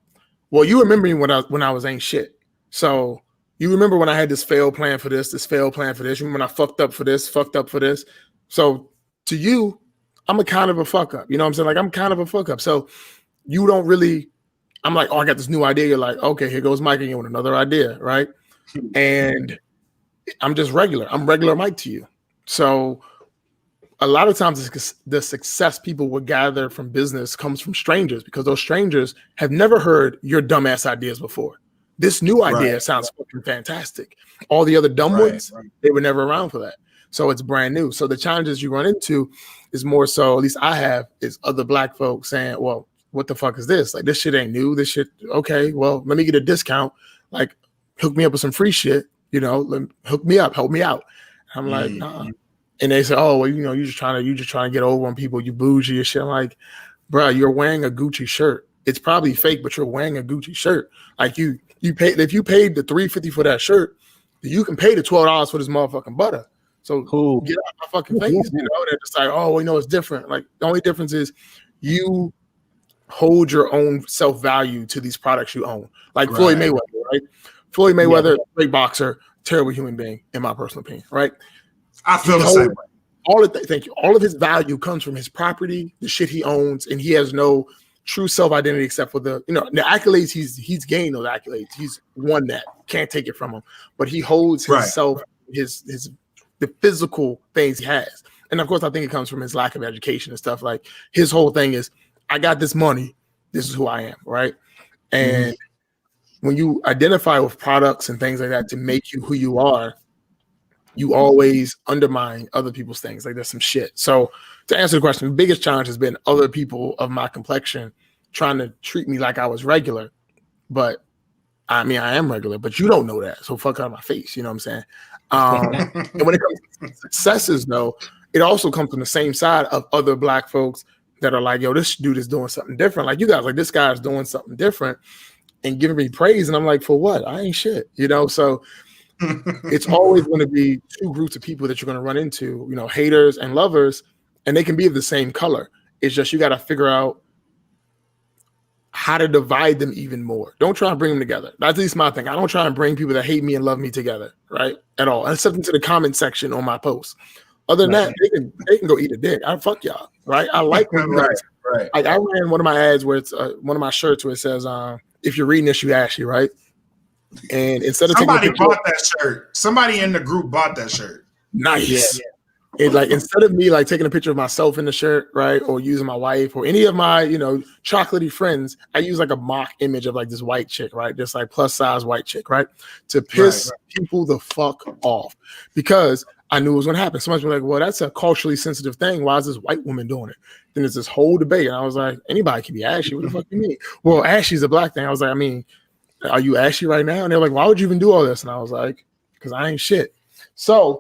Well, you remember me when I was ain't shit. So you remember when I had this failed plan for this, failed plan for this. You remember when I fucked up for this, fucked up for this. So to you, I'm a kind of a fuck up. You know what I'm saying? Like I'm kind of a fuck up. So you don't really, I'm like, oh, I got this new idea. You're like, okay, here goes Mike again with another idea, right? And I'm just regular. I'm regular Mike to you. So a lot of times the success people would gather from business comes from strangers because those strangers have never heard your dumbass ideas before. This new idea sounds fucking fantastic. All the other dumb ones, they were never around for that. So it's brand new. So the challenges you run into is more so, at least I have, is other black folks saying, well, what the fuck is this? Like, this shit ain't new. This shit, okay, well, let me get a discount. Like, hook me up with some free shit. You know, hook me up, help me out. I'm like, nah. And they say, oh, well, you know, you're just trying to get over on people. You bougie and shit. I'm like, bro, you're wearing a Gucci shirt. It's probably fake, but you're wearing a Gucci shirt. Like you paid, if you paid the $350 for that shirt, you can pay the $12 for this motherfucking butter. So get out my fucking face. You know, they're just like, oh, we know it's different. Like the only difference is you hold your own self-value to these products you own. Like Floyd Mayweather, right? Floyd Mayweather, great boxer, terrible human being, in my personal opinion, right? I feel the same way. Thank you. All of his value comes from his property, the shit he owns, and he has no true self-identity except for the accolades he's gained those accolades. He's won that. Can't take it from him. But he holds himself, the physical things he has. And of course, I think it comes from his lack of education and stuff. Like his whole thing is, I got this money. This is who I am, right? And when you identify with products and things like that to make you who you are, you always undermine other people's things. Like there's some shit. So to answer the question, the biggest challenge has been other people of my complexion trying to treat me like I was regular. But I mean, I am regular, but you don't know that. So fuck out of my face. You know what I'm saying? And when it comes to successes, though, it also comes from the same side of other black folks that are like, yo, this dude is doing something different. Like you guys, like this guy is doing something different and giving me praise. And I'm like, for what? I ain't shit, you know? So it's always going to be two groups of people that you're going to run into, you know, haters and lovers, and they can be of the same color. It's just you got to figure out how to divide them even more. Don't try and bring them together. That's at least my thing. I don't try and bring people that hate me and love me together, right? At all. Except into the comment section on my posts. Other than that, they can go eat a dick. I fuck y'all, right? I like when you guys, like I ran one of my ads where it's one of my shirts where it says, if you're reading this, you Ashley, right? And instead of somebody bought that shirt, somebody in the group bought that shirt. Nice. It like instead of me like taking a picture of myself in the shirt, right, or using my wife or any of my, you know, chocolatey friends, I use like a mock image of like this white chick, right, just like plus size white chick, right, to piss people the fuck off because I knew it was going to happen. Somebody's like, well, that's a culturally sensitive thing. Why is this white woman doing it? Then there's this whole debate, and I was like, anybody can be Ashy. What the fuck do you mean? Well, Ashy's a black thing. I was like, I mean, are you Ashy right now? And they're like, why would you even do all this? And I was like, because I ain't shit. So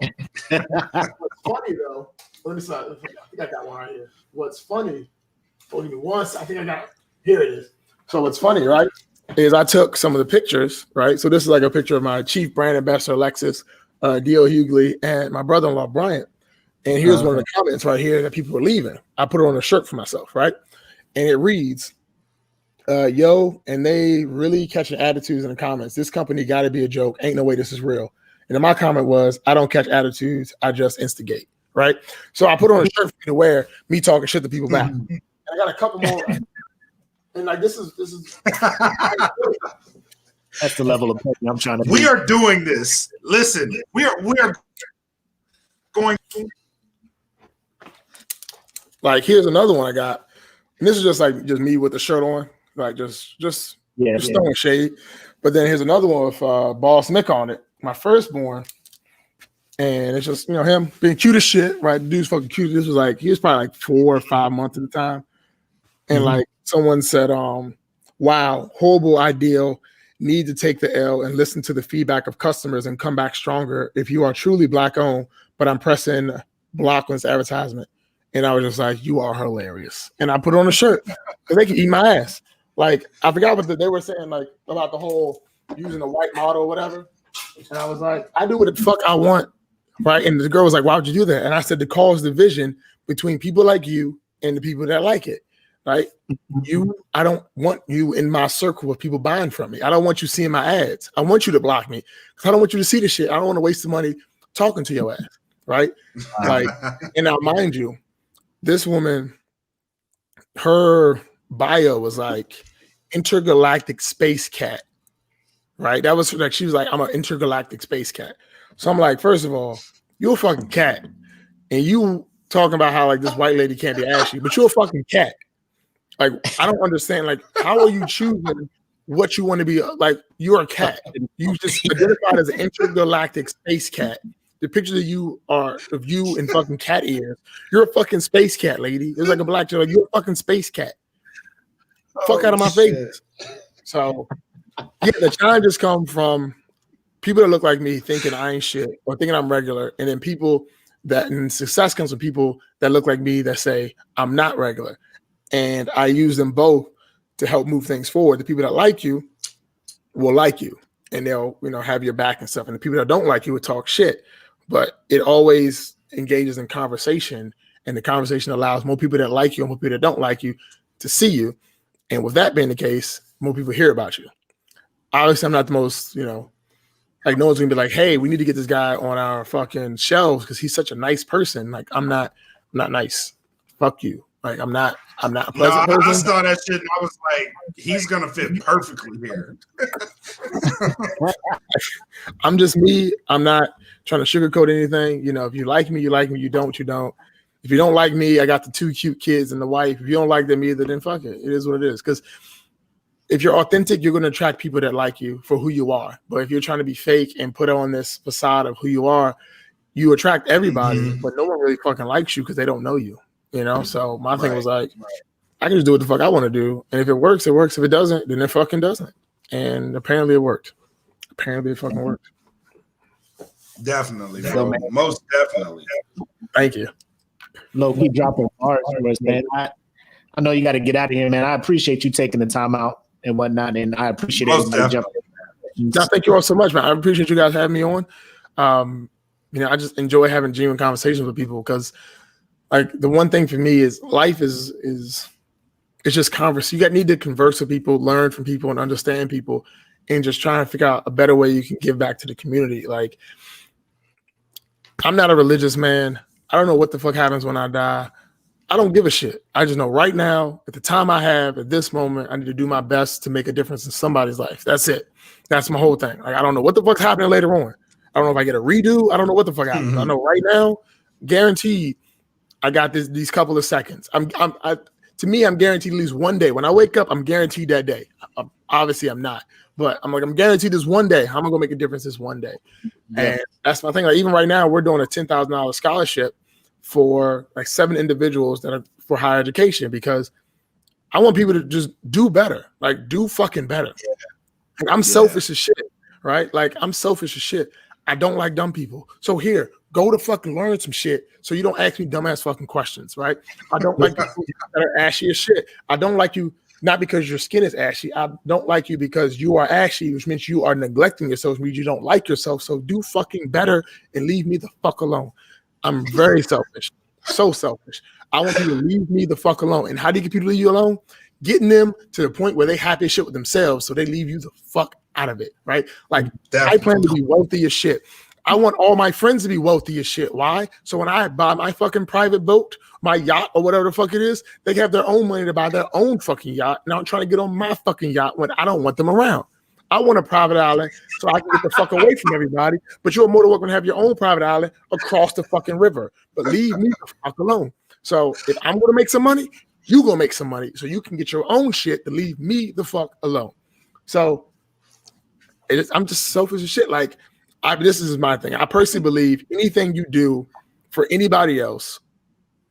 what's funny though, let me see. I think I got one right here. What's funny, give me once. I think I got it. Here it is. So what's funny, right, is I took some of the pictures, right? So this is like a picture of my chief brand ambassador, Alexis, D.O. Hughley, and my brother-in-law, Bryant. And here's one of the comments right here that people were leaving. I put it on a shirt for myself, right? And it reads, yo, and they really catching attitudes in the comments. This company got to be a joke. Ain't no way this is real. And then my comment was, I don't catch attitudes. I just instigate, right? So I put on a shirt for me to wear, me talking shit to people back. And I got a couple more. And like, this is. That's the level of opinion I'm trying to. We are doing this. Listen, we are going. Like, here's another one I got, and this is just me with the shirt on, like just throwing shade. But then here's another one with Boss Nick on it, my firstborn, and it's just him being cute as shit, right? The dude's fucking cute. This was like he was probably like 4 or 5 months at the time, and like someone said, "Wow, horrible ideal. Need to take the L and listen to the feedback of customers and come back stronger if you are truly black owned." But I'm pressing block on this advertisement. And I was just like, you are hilarious. And I put on a shirt because they can eat my ass. Like, I forgot what they were saying, like, about the whole, using a white model or whatever. And I was like, I do what the fuck I want, right? And the girl was like, why would you do that? And I said, to cause division between people like you and the people that like it, right? I don't want you in my circle of people buying from me. I don't want you seeing my ads. I want you to block me because I don't want you to see the shit. I don't want to waste the money talking to your ass, right? Like, and now mind you, this woman, her bio was like intergalactic space cat, right? That was like, she was like, I'm an intergalactic space cat. So I'm like, first of all, you're a fucking cat. And you talking about how like this white lady can't be ashy, but you're a fucking cat. Like, I don't understand. Like, how are you choosing what you want to be? Like, you're a cat. You just identified as an intergalactic space cat. The picture of you in fucking cat ears. You're a fucking space cat, lady. It's like a black chick. Like, you're a fucking space cat. Fuck out of my face. So, yeah, the challenges come from people that look like me thinking I ain't shit or thinking I'm regular, and then people that, and success comes from people that look like me that say I'm not regular. And I use them both to help move things forward. The people that like you will like you, and they'll, have your back and stuff. And the people that don't like you will talk shit. But it always engages in conversation, and the conversation allows more people that like you and more people that don't like you to see you. And with that being the case, more people hear about you. Obviously, I'm not the most, like no one's gonna be like, hey, we need to get this guy on our fucking shelves because he's such a nice person. Like, I'm not nice. Fuck you. Like, I'm not a pleasant person. I saw that shit and I was like, he's gonna fit perfectly here. I'm just me. I'm not trying to sugarcoat anything. If you like me, you like me. You don't, you don't. If you don't like me, I got the 2 cute kids and the wife. If you don't like them either, then fuck it. It is what it is. Because if you're authentic, you're going to attract people that like you for who you are. But if you're trying to be fake and put on this facade of who you are, you attract everybody, but no one really fucking likes you because they don't know you. So my thing was like, I can just do what the fuck I want to do. And if it works, it works. If it doesn't, then it fucking doesn't. And apparently it worked. Apparently it fucking worked. Definitely, bro. Most definitely. Thank you. Low key dropping bars for us, man. I know you got to get out of here, man. I appreciate you taking the time out and whatnot. And I appreciate everybody jumping in. No, thank you all so much, man. I appreciate you guys having me on. I just enjoy having genuine conversations with people because, like, the one thing for me is life is just converse. You need to converse with people, learn from people, and understand people, and just try and figure out a better way you can give back to the community. Like, I'm not a religious man. I don't know what the fuck happens when I die. I don't give a shit. I just know right now, at the time I have, at this moment, I need to do my best to make a difference in somebody's life. That's it. That's my whole thing. Like, I don't know what the fuck's happening later on. I don't know if I get a redo. I don't know what the fuck happens. I know right now, guaranteed, I got these couple of seconds. To me, I'm guaranteed at least one day. When I wake up, I'm guaranteed that day. Obviously, I'm not. But I'm guaranteed this one day. How am I going to make a difference this one day? Yeah. And that's my thing. Like, even right now, we're doing a $10,000 scholarship for like 7 individuals that are for higher education because I want people to just do better. Like, do fucking better. Yeah. Like, I'm selfish as shit, right? Like, I'm selfish as shit. I don't like dumb people. So here, go to fucking learn some shit so you don't ask me dumbass fucking questions, right? I don't like people that are ashy as shit. I don't like you not because your skin is ashy. I don't like you because you are ashy, which means you are neglecting yourself, which means you don't like yourself. So do fucking better and leave me the fuck alone. I'm very selfish. So selfish. I want people to leave me the fuck alone. And how do you get people to leave you alone? Getting them to the point where they happy as shit with themselves so they leave you the fuck out of it, right? Like, definitely. I plan to be wealthy as shit. I want all my friends to be wealthy as shit. Why? So when I buy my fucking private boat, my yacht, or whatever the fuck it is, they have their own money to buy their own fucking yacht. Now I'm trying to get on my fucking yacht when I don't want them around. I want a private island so I can get the fuck away from everybody. But you're a motor worker and have your own private island across the fucking river. But leave me the fuck alone. So if I'm going to make some money, you going to make some money so you can get your own shit to leave me the fuck alone. So I'm just selfish as shit. Like, this is my thing. I personally believe anything you do for anybody else,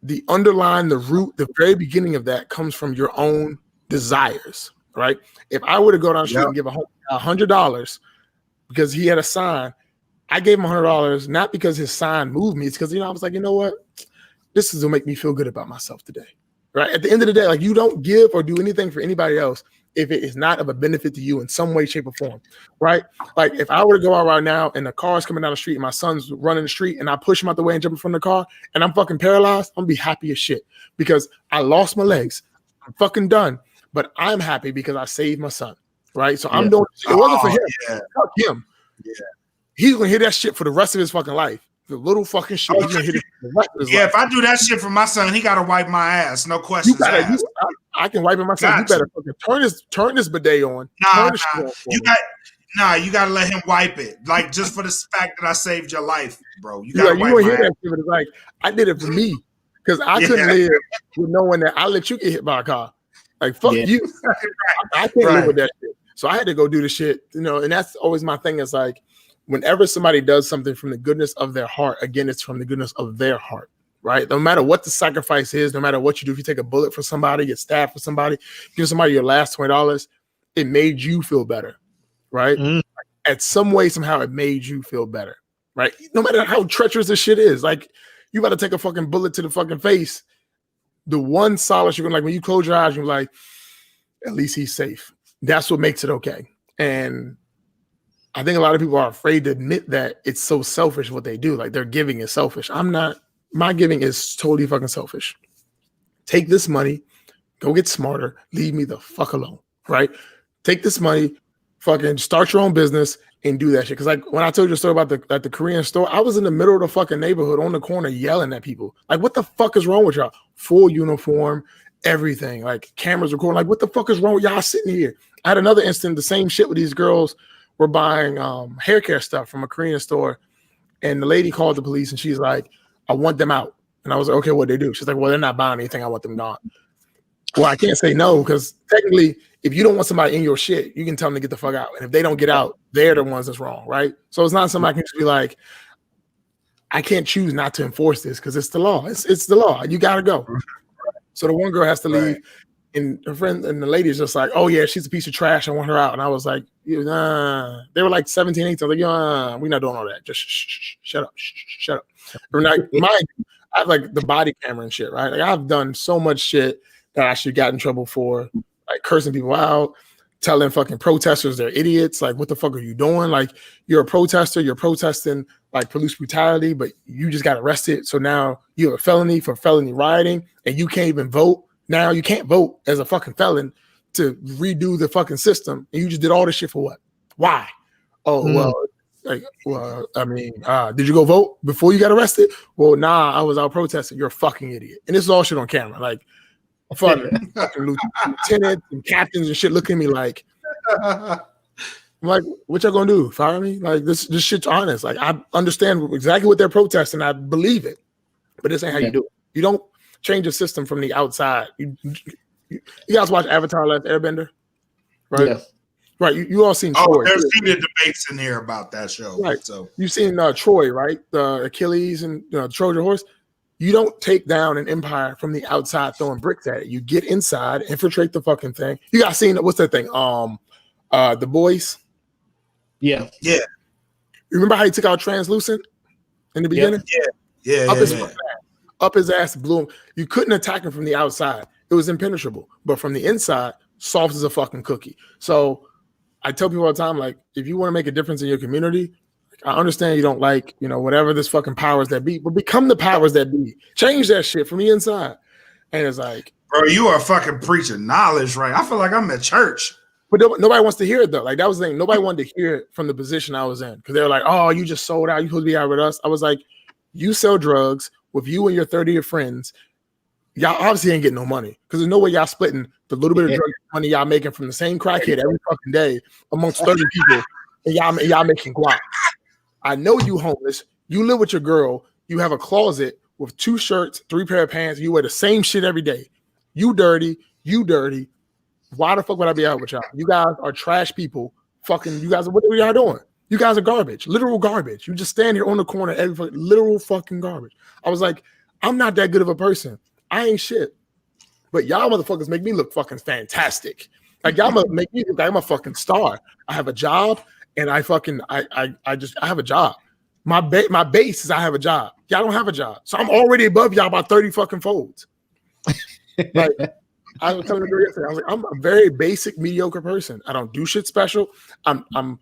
the underlying, the root, the very beginning of that comes from your own desires, right? If I were to go down the street and give $100 because he had a sign, I gave him $100 not because his sign moved me. It's because, I was like, you know what? This is gonna make me feel good about myself today, right? At the end of the day, like, you don't give or do anything for anybody else if it is not of a benefit to you in some way, shape, or form, right? Like if I were to go out right now and the car's coming down the street and my son's running the street and I push him out the way and jump in front of the car and I'm fucking paralyzed, I'm gonna be happy as shit because I lost my legs. I'm fucking done, but I'm happy because I saved my son, right? So I'm doing it wasn't for him. Yeah. Fuck him. Yeah. He's gonna hear that shit for the rest of his fucking life. The little fucking shit. He's gonna hit it for the rest of his life. If I do that shit for my son, he gotta wipe my ass. No questions asked. I can wipe it myself. You better fucking turn this bidet on. You gotta let him wipe it. Like just for the fact that I saved your life, bro. You gotta wipe my hear ass. that shit, but it's like I did it for me because I couldn't live with knowing that I let you get hit by a car. Like fuck you. I can't live with that shit. So I had to go do the shit, and that's always my thing. Is like whenever somebody does something from the goodness of their heart, again, it's from the goodness of their heart, right? No matter what the sacrifice is, no matter what you do, if you take a bullet for somebody, get stabbed for somebody, give somebody your last $20, it made you feel better, right? At some way, somehow it made you feel better, right? No matter how treacherous this shit is, like you got to take a fucking bullet to the fucking face. The one solace you're gonna like when you close your eyes, you're like, at least he's safe. That's what makes it okay. And I think a lot of people are afraid to admit that it's so selfish what they do. Like their giving is selfish. I'm not. My giving is totally fucking selfish. Take this money, go get smarter, leave me the fuck alone, right? Take this money, fucking start your own business and do that shit. Because like when I told you a story about the Korean store, I was in the middle of the fucking neighborhood on the corner yelling at people. Like, what the fuck is wrong with y'all? Full uniform, everything. Like cameras recording. Like, what the fuck is wrong with y'all sitting here? I had another instance, the same shit with these girls were buying hair care stuff from a Korean store. And the lady called the police and she's like, I want them out. And I was like, okay, what they do? She's like, well, they're not buying anything. I want them gone. Well, I can't say no because technically, if you don't want somebody in your shit, you can tell them to get the fuck out. And if they don't get out, they're the ones that's wrong, right? So it's not something I can just be like, I can't choose not to enforce this because it's the law. It's the law. You got to go. So the one girl has to leave. And her friend and the lady is just like, oh, yeah, she's a piece of trash. I want her out. And I was like, they were like 17, 18. I was like, we're not doing all that. Just shut up. Shut up. I have like the body camera and shit, right? Like I've done so much shit that I should got in trouble for, like cursing people out, telling fucking protesters they're idiots. Like, what the fuck are you doing? Like, you're a protester. You're protesting like police brutality, but you just got arrested. So now you have a felony for felony rioting and you can't even vote. Now you can't vote as a fucking felon to redo the fucking system. And you just did all this shit for what? Why? Did you go vote before you got arrested? Well, nah, I was out protesting. You're a fucking idiot. And this is all shit on camera. Like, fucking lieutenants and captains and shit look at me like, I'm like, what y'all gonna do? Fire me? Like, this shit's honest. Like, I understand exactly what they're protesting. I believe it. But this ain't how you do it. You don't change the system from the outside. You guys watch Avatar: Last Airbender? Right? Yes. Right. You all seen Troy. There's seen the debates in here about that show. Right. So you've seen Troy, right? The Achilles and the Trojan horse. You don't take down an empire from the outside throwing bricks at it. You get inside, infiltrate the fucking thing. You got seen what's that thing? The Boys. Yeah. Yeah. Remember how he took out Translucent in the beginning? Yeah. Up his ass, blew him. You couldn't attack him from the outside. It was impenetrable. But from the inside, soft as a fucking cookie. So I tell people all the time, like, if you want to make a difference in your community, I understand you don't like, whatever this fucking powers that be, but become the powers that be. Change that shit from the inside. And it's like, bro, you are fucking preaching knowledge, right? I feel like I'm at church. But nobody wants to hear it though. Like that was the thing. Nobody wanted to hear it from the position I was in because they were like, "Oh, you just sold out. You supposed to be out with us." I was like, "You sell drugs with you and your 30 of your friends. Y'all obviously ain't getting no money because there's no way y'all splitting the little bit of drug money y'all making from the same crackhead every fucking day amongst 30 people, and y'all making guap. I know you homeless. You live with your girl. You have a closet with 2 shirts, 3 pair of pants. You wear the same shit every day. You dirty. Why the fuck would I be out with y'all? You guys are trash people. Fucking, you guys, what are y'all doing? You guys are garbage, literal garbage. You just stand here on the corner, literal fucking garbage." I was like, I'm not that good of a person. I ain't shit. But y'all motherfuckers make me look fucking fantastic. Like y'all make me look like I'm a fucking star. I have a job and I have a job. My base is I have a job. Y'all don't have a job. So I'm already above y'all by 30 fucking folds. Like, I was telling the girl yesterday, I was like, I'm a very basic, mediocre person. I don't do shit special. I'm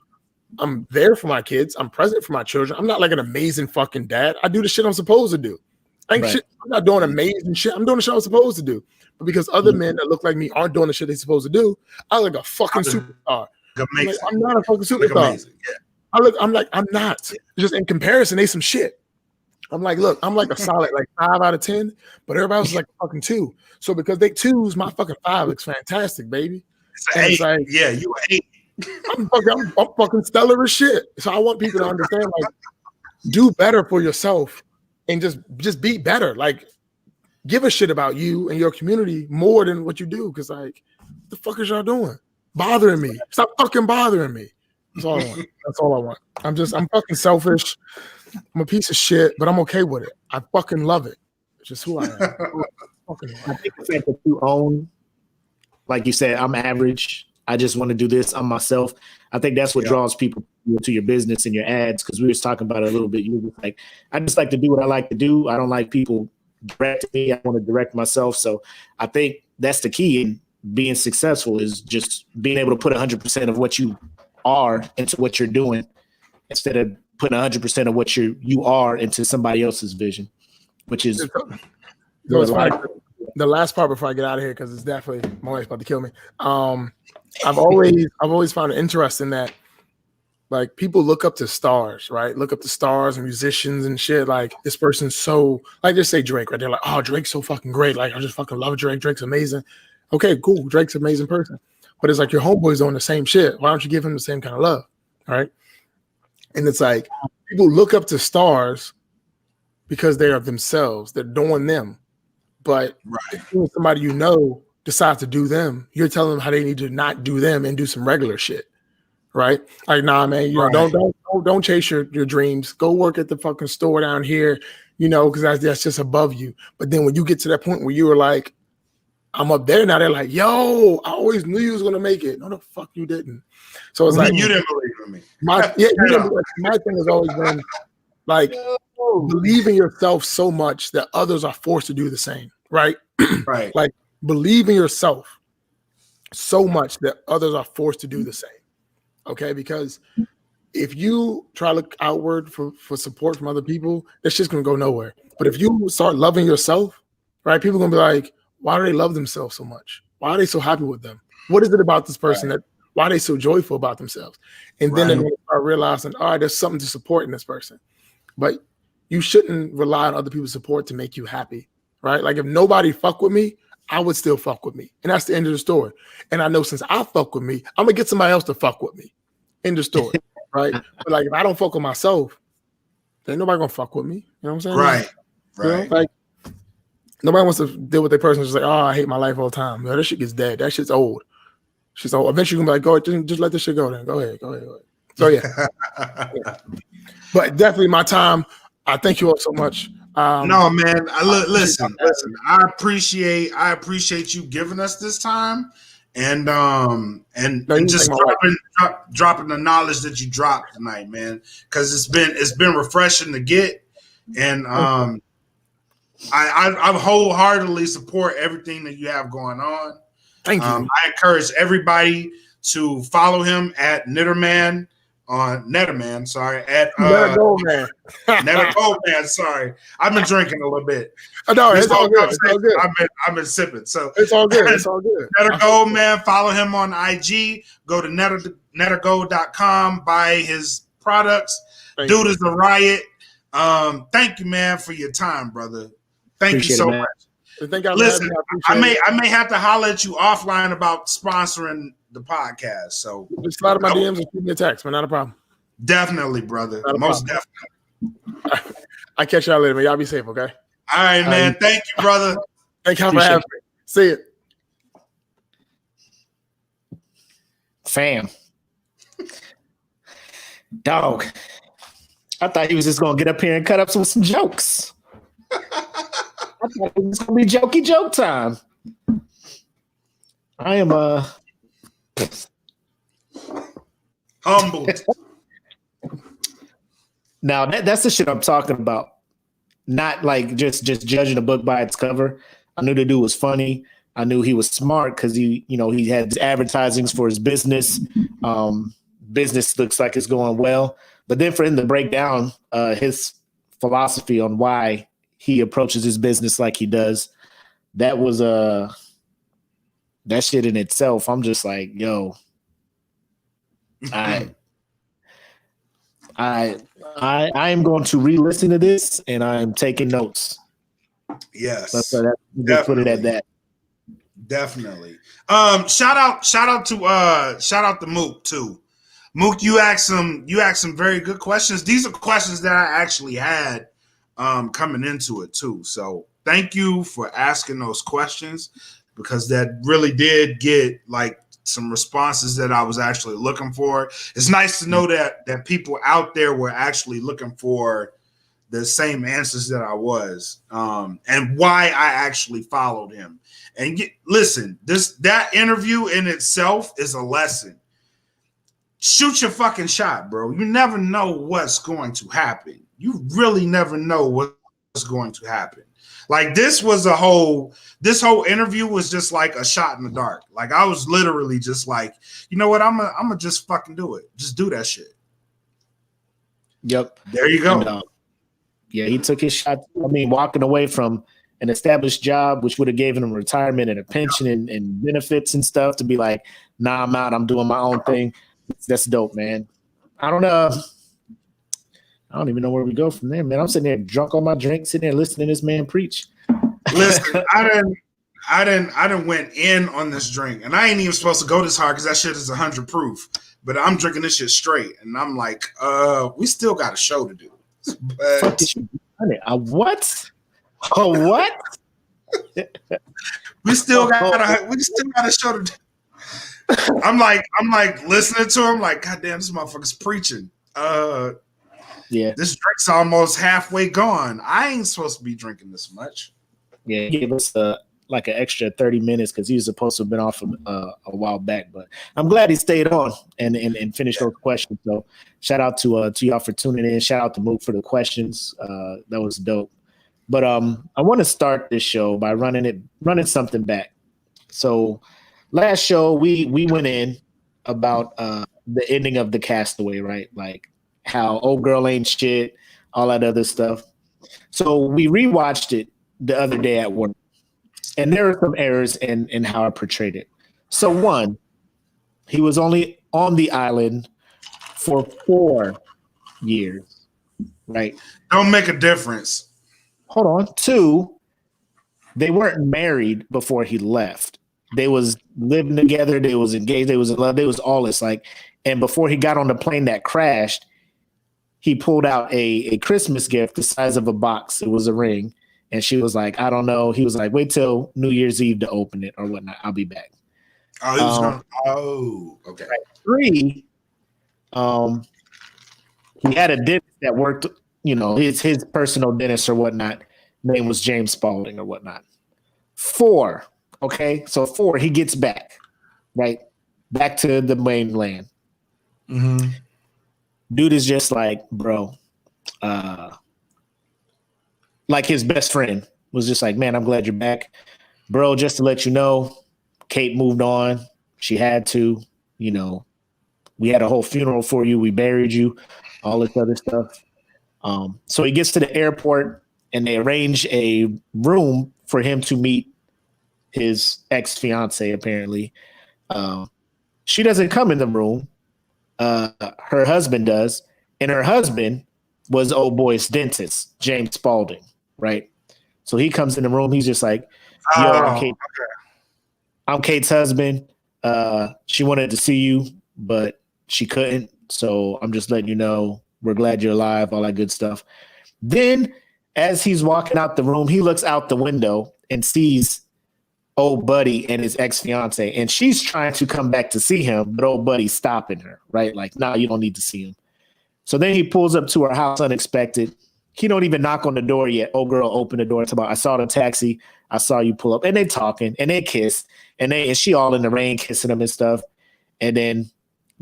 there for my kids. I'm present for my children. I'm not like an amazing fucking dad. I do the shit I'm supposed to do. Like Right. shit, I'm not doing amazing shit. I'm doing the shit I'm supposed to do. But because other men that look like me aren't doing the shit they're supposed to do, I look like a fucking superstar. I'm not a fucking superstar. I'm not. Just in comparison, they some shit. I'm like, look, I'm like a solid like 5 out of 10, but everybody else is like a fucking 2. So because they 2s, my fucking 5 looks fantastic, baby. It's like, yeah, you an 8. I'm fucking stellar as shit. So I want people to understand, like, do better for yourself and just be better. Like, give a shit about you and your community more than what you do. Because, like, what the fuck is y'all doing? Bothering me. Stop fucking bothering me. That's all I want. That's all I want. I'm fucking selfish. I'm a piece of shit, but I'm okay with it. I fucking love it. It's just who I am. I think the fact that you own, like you said, I'm average. I just want to do this. I'm myself. I think that's what draws people to your business and your ads. Because we was talking about it a little bit. You were like, I just like to do what I like to do. I don't like people directing me. I want to direct myself. So I think that's the key in being successful is just being able to put 100% of what you are into what you're doing instead of putting 100% of what you are into somebody else's vision, which is the last part before I get out of here, because it's definitely my wife's about to kill me. I've always found it interesting that like people look up to stars, right? Look up to stars and musicians and shit. Like this person's so like just say Drake, right? They're like, oh, Drake's so fucking great. Like I just fucking love Drake. Drake's amazing. Okay, cool. Drake's an amazing person. But it's like your homeboy's doing the same shit. Why don't you give him the same kind of love? All right. And it's like people look up to stars because they are themselves. They're doing them. But if somebody you know decides to do them, you're telling them how they need to not do them and do some regular shit. Right? Like, nah, man, you know, don't chase your dreams. Go work at the fucking store down here, you know, because that's just above you. But then when you get to that point where you were like, I'm up there now, they're like, yo, I always knew you was gonna make it. No, the fuck you didn't. So it's like you didn't believe in me. My thing has always been like believe in yourself so much that others are forced to do the same, right? Right. Like believe in yourself so much that others are forced to do the same. Okay, because if you try to look outward for support from other people, that's just gonna go nowhere. But if you start loving yourself, right, people are gonna be like, why do they love themselves so much? Why are they so happy with them? What is it about this person that why are they so joyful about themselves? And then they start realizing, all right, there's something to support in this person. But you shouldn't rely on other people's support to make you happy, right? Like if nobody fuck with me, I would still fuck with me. And that's the end of the story. And I know since I fuck with me, I'm gonna get somebody else to fuck with me. End of story. Right? But like if I don't fuck with myself, then nobody gonna fuck with me. You know what I'm saying? Right. You know? Like nobody wants to deal with their person just like, oh, I hate my life all the time. No, that shit gets dead. That shit's old. She's old. Eventually you're gonna be like, go just let this shit go then. Go ahead. So yeah. But definitely my time. I thank you all so much. No, man. Listen. I appreciate you giving us this time, and just dropping the knowledge that you dropped tonight, man. Because it's been refreshing to get, and I wholeheartedly support everything that you have going on. Thank you. I encourage everybody to follow him at Netergold Man. Sorry, at Netergold Man. Netergold Man. Sorry, I've been drinking a little bit. No, it's all good. It's all good. I've been sipping, so it's all good. It's all good. Netergold Man. Follow him on IG. Go to Netergold.com. Buy his products. Dude is a riot. Thank you, man, for your time, brother. Thank you so much. Listen, I may have to holler at you offline about sponsoring the podcast. So just slide in my DMs and shoot me a text, man. Not a problem. Definitely, brother. Most definitely. I catch y'all later, man. Y'all be safe, okay? All right, man. Thank you, brother. Thank you for having me. See you. Fam. Dog. I thought he was just gonna get up here and cut up some jokes. I thought it was gonna be jokey joke time. I am humbled. Now that's the shit I'm talking about. Not like just judging a book by its cover. I knew the dude was funny. I knew he was smart because he had advertisings for his business. Business looks like it's going well. But then for him to break down his philosophy on why he approaches his business like he does, that was that shit in itself. I'm just like, yo, I am going to re-listen to this, and I'm taking notes. Yes, just put it at that. Definitely. Shout out to Mook too. Mook, you asked some very good questions. These are questions that I actually had coming into it too. So thank you for asking those questions, because that really did get like some responses that I was actually looking for. It's nice to know that people out there were actually looking for the same answers that I was, and why I actually followed him. And listen, that interview in itself is a lesson. Shoot your fucking shot, bro. You never know what's going to happen. You really never know what's going to happen. Like this whole interview was just like a shot in the dark. Like I was literally just like, you know what? I'm gonna just fucking do it. Just do that shit. Yep. There you go. And, yeah, he took his shot. I mean, walking away from an established job, which would have given him retirement and a pension and benefits and stuff, to be like, nah, I'm out. I'm doing my own thing. That's dope, man. I don't even know where we go from there, man. I'm sitting there drunk on my drink, sitting there listening to this man preach. Listen, I didn't went in on this drink, and I ain't even supposed to go this hard because that shit is 100 proof. But I'm drinking this shit straight, and I'm like, we still got a show to do. But what? Oh, what? we still got a show to do. I'm like listening to him, like, God damn, this motherfucker's preaching. Yeah, this drink's almost halfway gone. I ain't supposed to be drinking this much. Yeah, he gave us like an extra 30 minutes because he was supposed to have been off a while back. But I'm glad he stayed on and finished those questions. So shout out to y'all for tuning in. Shout out to Mook for the questions. That was dope. But I want to start this show by running something back. So last show we went in about the ending of The Castaway, right? Like how old girl ain't shit, all that other stuff. So we rewatched it the other day at work, and there are some errors in how I portrayed it. So one, he was only on the island for 4 years, right? Don't make a difference. Hold on. Two, they weren't married before he left. They was living together. They was engaged. They was in love. They was all this like, and before he got on the plane that crashed, he pulled out a Christmas gift the size of a box. It was a ring. And she was like, I don't know. He was like, wait till New Year's Eve to open it or whatnot. I'll be back. Okay. Right. 3, he had a dentist that worked, his personal dentist or whatnot. Name was James Spalding or whatnot. 4, okay? So 4, he gets back, right? Back to the mainland. Mm-hmm. Dude is just like, bro, like his best friend was just like, man, I'm glad you're back. Bro, just to let you know, Kate moved on. She had to, we had a whole funeral for you. We buried you, all this other stuff. So he gets to the airport and they arrange a room for him to meet his ex-fiance, apparently. She doesn't come in the room. Her husband does. And her husband was old boy's dentist, James Spalding, right? So he comes in the room. He's just like, yo, I'm Kate's husband. She wanted to see you, but she couldn't. So I'm just letting you know, we're glad you're alive, all that good stuff. Then as he's walking out the room, he looks out the window and sees old buddy and his ex-fiance. And she's trying to come back to see him, but old buddy's stopping her, right? Like, nah, you don't need to see him. So then he pulls up to her house unexpected. He don't even knock on the door yet. Old girl opened the door. I saw the taxi. I saw you pull up. And they talking and they kiss. And she all in the rain kissing him and stuff. And then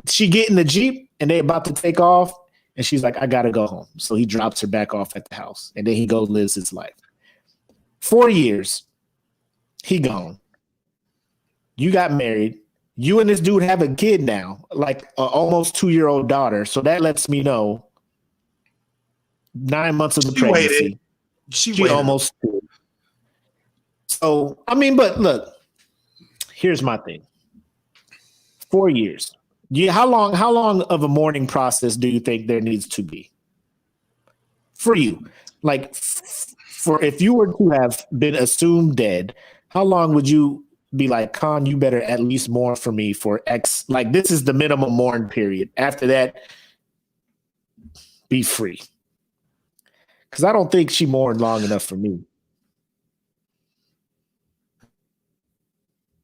she get in the Jeep and they about to take off. And she's like, I got to go home. So he drops her back off at the house. And then he goes lives his life. 4 years. He gone. You got married. You and this dude have a kid now, like an almost 2-year-old daughter. So that lets me know 9 months of the pregnancy. Waited. She She waited. almost did. So, I mean, but look, here's my thing. 4 years. How long of a mourning process do you think there needs to be for you? Like, for if you were to have been assumed dead, how long would you be like, Con, you better at least mourn for me for X? Like, this is the minimum mourn period. After that, be free. Because I don't think she mourned long enough for me.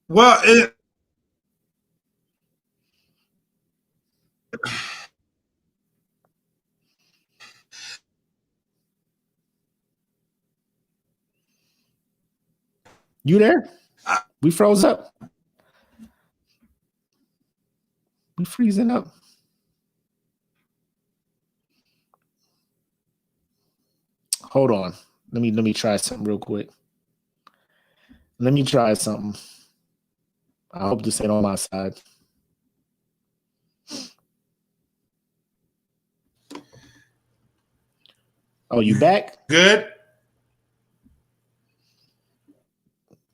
Well, You there? We froze up. We freezing up. Hold on. Let me try something real quick. Let me try something. I hope this ain't on my side. Oh, you back? good.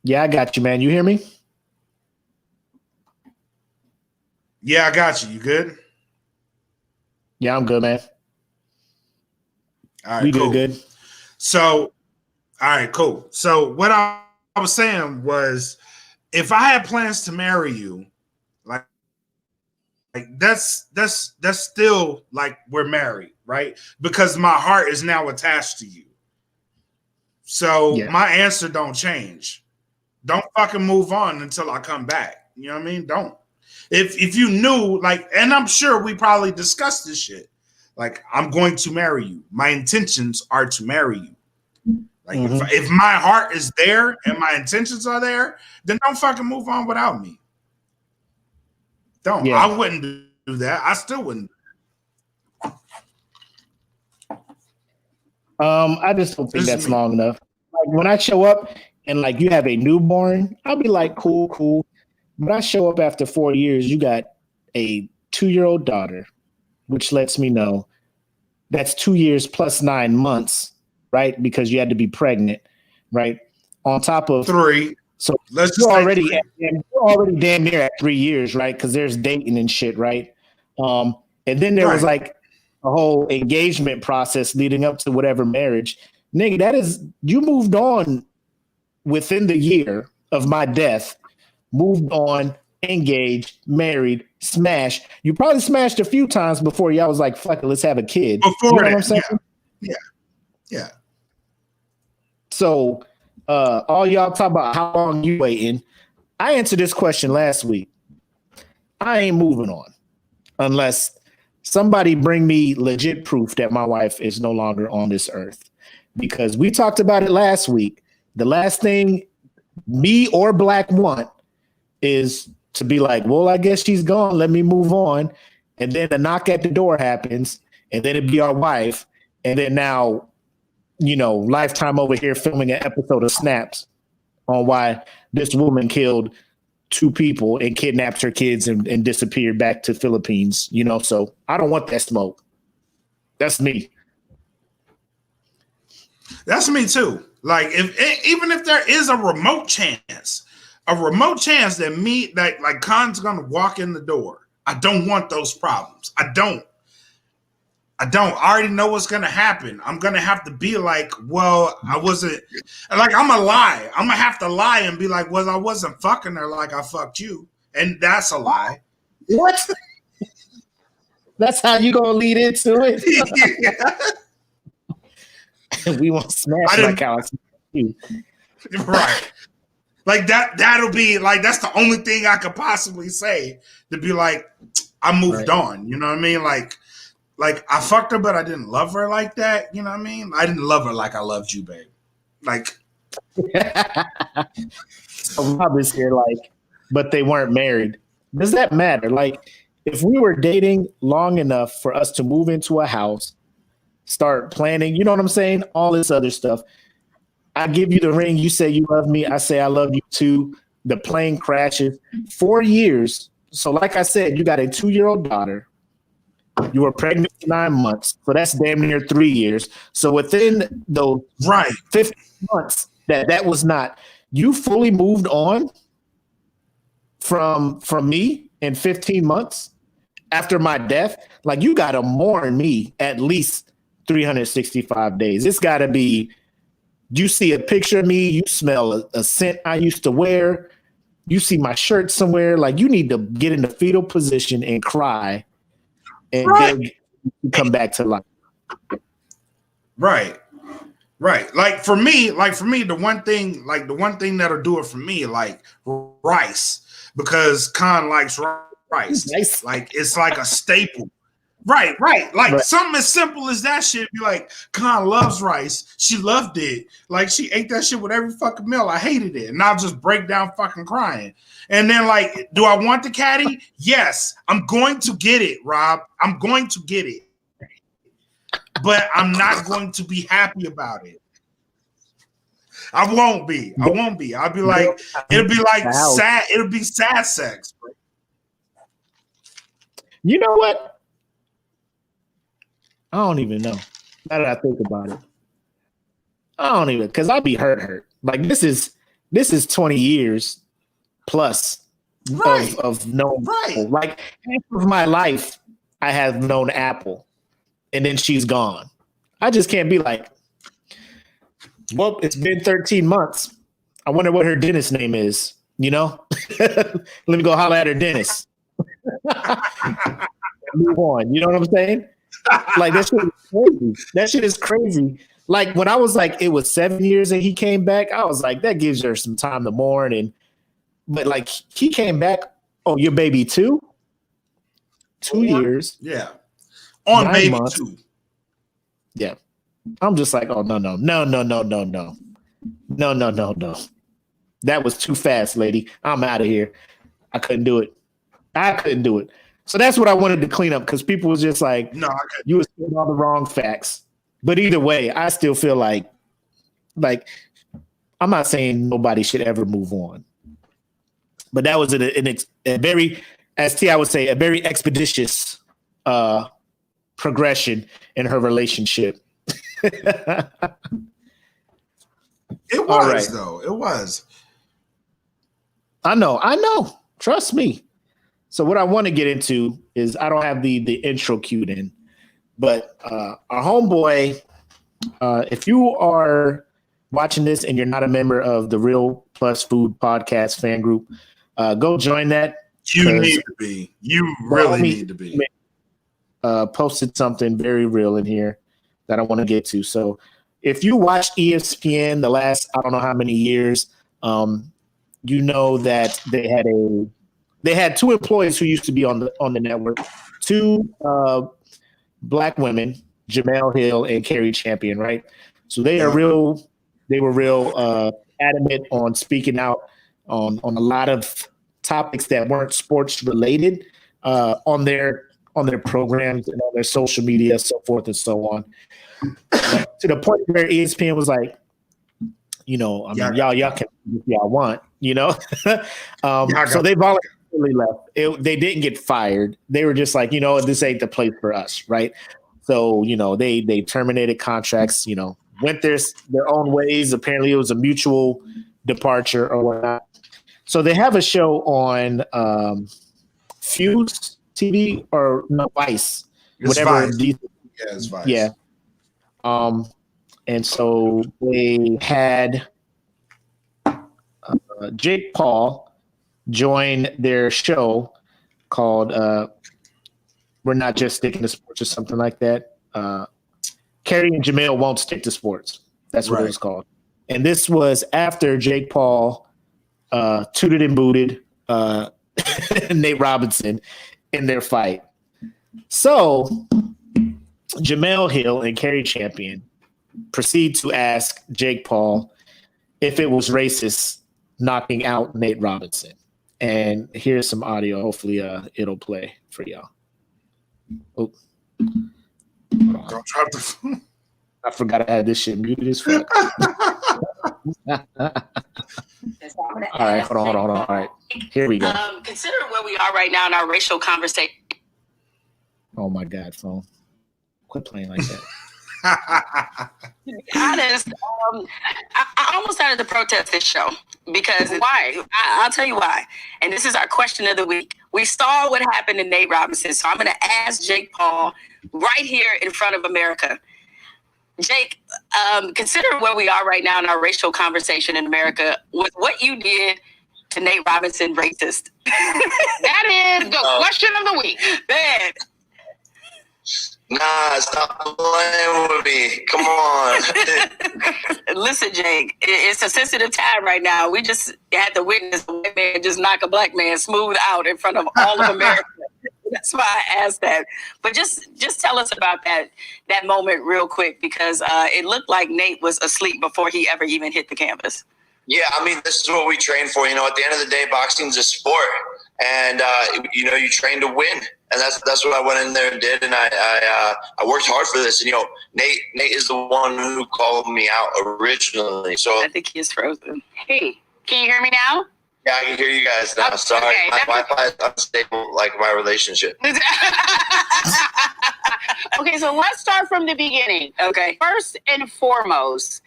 Yeah, I got you, man. You hear me? Yeah, I got you. You good? Yeah, I'm good, man. All right, We cool. good. So, all right, cool. So what I was saying was, if I had plans to marry you, like that's still like we're married, right? Because my heart is now attached to you. So Yeah. my answer don't change. Don't fucking move on until I come back. You know what I mean? Don't. If you knew, like, and I'm sure we probably discussed this shit. Like, I'm going to marry you. My intentions are to marry you. Like, if my heart is there and my intentions are there, then don't fucking move on without me. Don't. Yeah. I wouldn't do that. I still wouldn't. I just don't think This is that's me. long enough. Like, when I show up and like you have a newborn, I'll be like, cool. But I show up after 4 years, you got a 2-year-old daughter, which lets me know that's 2 years plus 9 months, right? Because you had to be pregnant, right? On top of 3. So Let's you're just say already 3. you're already damn near at 3 years, right? Because there's dating and shit, right? And then there was Right. like a whole engagement process leading up to whatever marriage. Nigga, that is, you moved on within the year of my death, moved on, engaged, married, smashed. You probably smashed a few times before y'all was like, fuck it, let's have a kid. Before you know that, what I'm saying? Yeah. So all y'all talk about how long you waiting. I answered this question last week. I ain't moving on unless somebody bring me legit proof that my wife is no longer on this earth. Because we talked about it last week. The last thing me or Black want is to be like, well, I guess she's gone. Let me move on. And then a knock at the door happens, and then it'd be our wife. And then now, Lifetime over here filming an episode of Snaps on why this woman killed 2 people and kidnapped her kids and disappeared back to Philippines. So I don't want that smoke. That's me. That's me too. Like, even if there is a remote chance that me, like Khan's gonna walk in the door, I don't want those problems. I don't. I already know what's gonna happen. I'm gonna have to be like, well, I wasn't. Like, I'm gonna lie. I'm gonna have to lie and be like, well, I wasn't fucking her like I fucked you, and that's a lie. What? That's how you gonna lead into it? We won't smash like how I smashed you. Right. Like that'll be like, that's the only thing I could possibly say to be like, I moved on. You know what I mean? Like I fucked her, but I didn't love her like that. You know what I mean? I didn't love her like I loved you, babe. Like, so Rob is here, like, but they weren't married. Does that matter? Like, if we were dating long enough for us to move into a house, start planning, you know what I'm saying? All this other stuff. I give you the ring. You say you love me. I say I love you too. The plane crashes. 4 years. So, like I said, you got a 2-year-old daughter. You were pregnant for 9 months. So that's damn near 3 years. So within those 15 months that was not, you fully moved on from me in 15 months after my death. Like, you got to mourn me at least 365 days. It's got to be, you see a picture of me, you smell a scent I used to wear, you see my shirt somewhere. Like, you need to get in the fetal position and cry and then come back to life. Right. Like for me, the one thing that'll do it for me, like rice, because Khan likes rice. Nice. Like, it's like a staple. Right. Like something as simple as that shit. Be like, Khan loves rice. She loved it. Like, she ate that shit with every fucking meal. I hated it. And I'll just break down fucking crying. And then, like, do I want the caddy? Yes. I'm going to get it, Rob. I'm going to get it. But I'm not going to be happy about it. I won't be. I'll be like, it'll be like sad. It'll be sad sex. Bro. You know what? I don't even know. Now that I think about it, I don't even, because I'll be hurt. Like, this is 20 years plus of knowing Apple. Like, half of my life I have known Apple, and then she's gone. I just can't be like, well, it's been 13 months. I wonder what her dentist name is. You know, let me go holler at her dentist. Move on. You know what I'm saying? Like, that shit is crazy. That shit is crazy. Like, when I was like, it was 7 years and he came back, I was like, that gives her some time to mourn. But like, he came back. Oh, your baby too? 2 years. Yeah. On baby months. 2. Yeah. I'm just like, oh, no. That was too fast, lady. I'm out of here. I couldn't do it. So that's what I wanted to clean up, because people was just like, no, you were saying all the wrong facts. But either way, I still feel like I'm not saying nobody should ever move on. But that was a very, as T.I. would say, a very expeditious progression in her relationship. It was, though. It was. I know. Trust me. So what I want to get into is, I don't have the intro cued in, but our homeboy, if you are watching this and you're not a member of the Real Plus Food Podcast fan group, go join that. You need to be. You really need to be. Posted something very real in here that I want to get to. So if you watched ESPN the last, I don't know how many years, you know that they had 2 employees who used to be on the network, 2 black women, Jamele Hill and Cari Champion, right? So they were real adamant on speaking out on a lot of topics that weren't sports related on their programs and on their social media, so forth and so on. To the point where ESPN was like, you know, I mean, y'all can do what y'all want, you know? So they voluntarily left. They didn't get fired. They were just like, you know, this ain't the place for us, right? So, you know, they terminated contracts, you know, went their own ways. Apparently it was a mutual departure or whatnot. So they have a show on Fuse TV or no, Vice. It's whatever. Vice. Yeah, it's Vice. Yeah. And so they had Jake Paul join their show called We're Not Just Sticking to Sports or something like that. Cari and Jamele Won't Stick to Sports. That's what it was called. And this was after Jake Paul tooted and booted Nate Robinson in their fight. So Jamele Hill and Cari Champion proceed to ask Jake Paul if it was racist knocking out Nate Robinson. And here's some audio. Hopefully it'll play for y'all. Oh. Don't drop the phone. I forgot I had this shit muted as fuck. It's not All right, hold on. All right, here we go. Considering where we are right now in our racial conversation. Oh my God, phone. Quit playing like that. To be honest, I almost started to protest this show because why? I'll tell you why. And this is our question of the week. We saw what happened to Nate Robinson, so I'm going to ask Jake Paul right here in front of America. Jake, considering where we are right now in our racial conversation in America, was what you did to Nate Robinson racist? That is the question of the week. Man. Nah, stop playing with me. Come on. Listen, Jake, it's a sensitive time right now. We just had to witness a white man just knock a black man smooth out in front of all of America. That's why I asked that. But just tell us about that moment real quick, because it looked like Nate was asleep before he ever even hit the canvas. Yeah, I mean, this is what we train for. You know, at the end of the day, boxing's a sport. And, you know, you train to win. And that's what I went in there and did. And I worked hard for this. And, you know, Nate is the one who called me out originally. So I think he is frozen. Hey, can you hear me now? Yeah, I can hear you guys now. Sorry, okay, my Wi-Fi is unstable, like my relationship. Okay, so let's start from the beginning. Okay. First and foremost,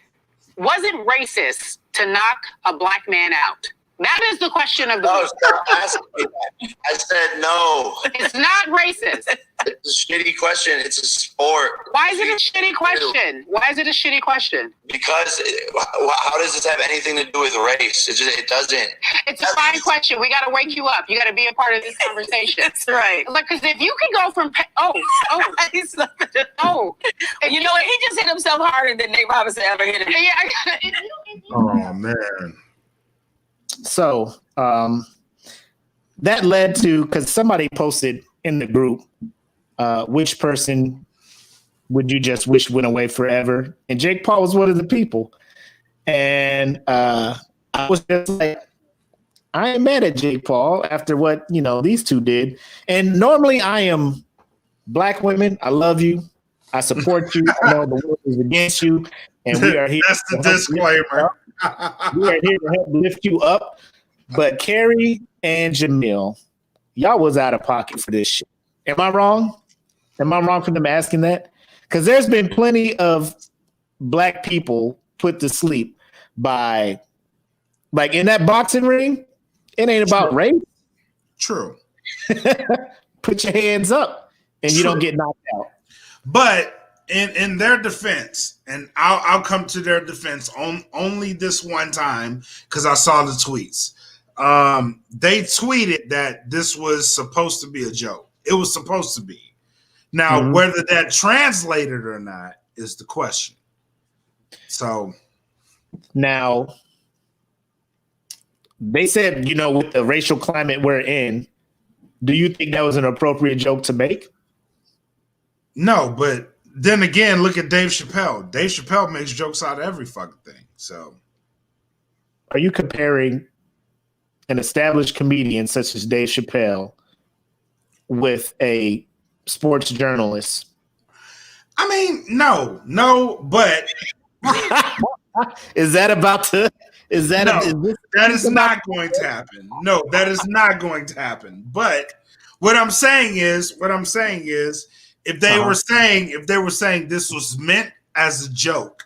was it racist to knock a black man out? That is the question of the week. Stop asking me that. I said no. It's not racist. It's a shitty question. It's a sport. Why is it a shitty question? Why is it a shitty question? Because how does this have anything to do with race? It doesn't. It's a fine question. We got to wake you up. You got to be a part of this conversation. That's right. Like, because if you can go from You know what? He just hit himself harder than Nate Robinson ever hit him. Yeah, Oh man. So that led to, because somebody posted in the group, which person would you just wish went away forever? And Jake Paul was one of the people. And I was just like, I ain't mad at Jake Paul after what, you know, these two did. And normally I am black women. I love you. I support you. I know the world is against you. And we are here. That's the disclaimer. We are here to help lift you up. But Cari and Jamele, y'all was out of pocket for this shit. Am I wrong? Am I wrong for them asking that? Because there's been plenty of black people put to sleep by, like, in that boxing ring, it ain't about race. True. Put your hands up and you don't get knocked out. But in their defense, and I'll come to their defense only this one time because I saw the tweets. They tweeted that this was supposed to be a joke. It was supposed to be. Now, whether that translated or not is the question. So now they said, you know, with the racial climate we're in, do you think that was an appropriate joke to make? No, but then again, look at Dave Chappelle. Dave Chappelle makes jokes out of every fucking thing. So are you comparing an established comedian such as Dave Chappelle with a sports journalist? I mean, no, but is that about to? Is that that is not going to happen? No, that is not going to happen. But what I'm saying is, if they were saying this was meant as a joke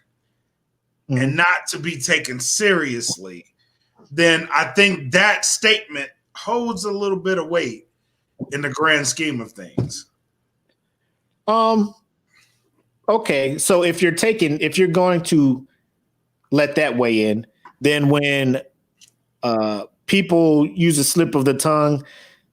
and not to be taken seriously, then I think that statement holds a little bit of weight in the grand scheme of things. Okay, so if you're going to let that weigh in, then when people use a slip of the tongue,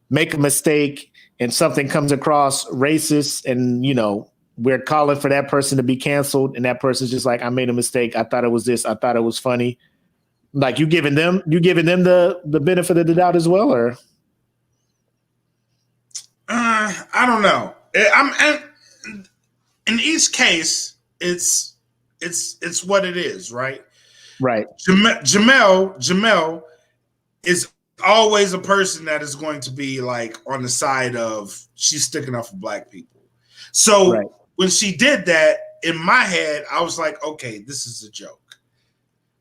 make a mistake, and something comes across racist, and you know we're calling for that person to be canceled, and that person's just like, I made a mistake. I thought it was this. I thought it was funny. Like you giving them the benefit of the doubt as well, or? I don't know. In each case, it's what it is, right? Right. Jamele is always a person that is going to be like on the side of she's sticking up for black people. So when she did that, in my head, I was like, okay, this is a joke,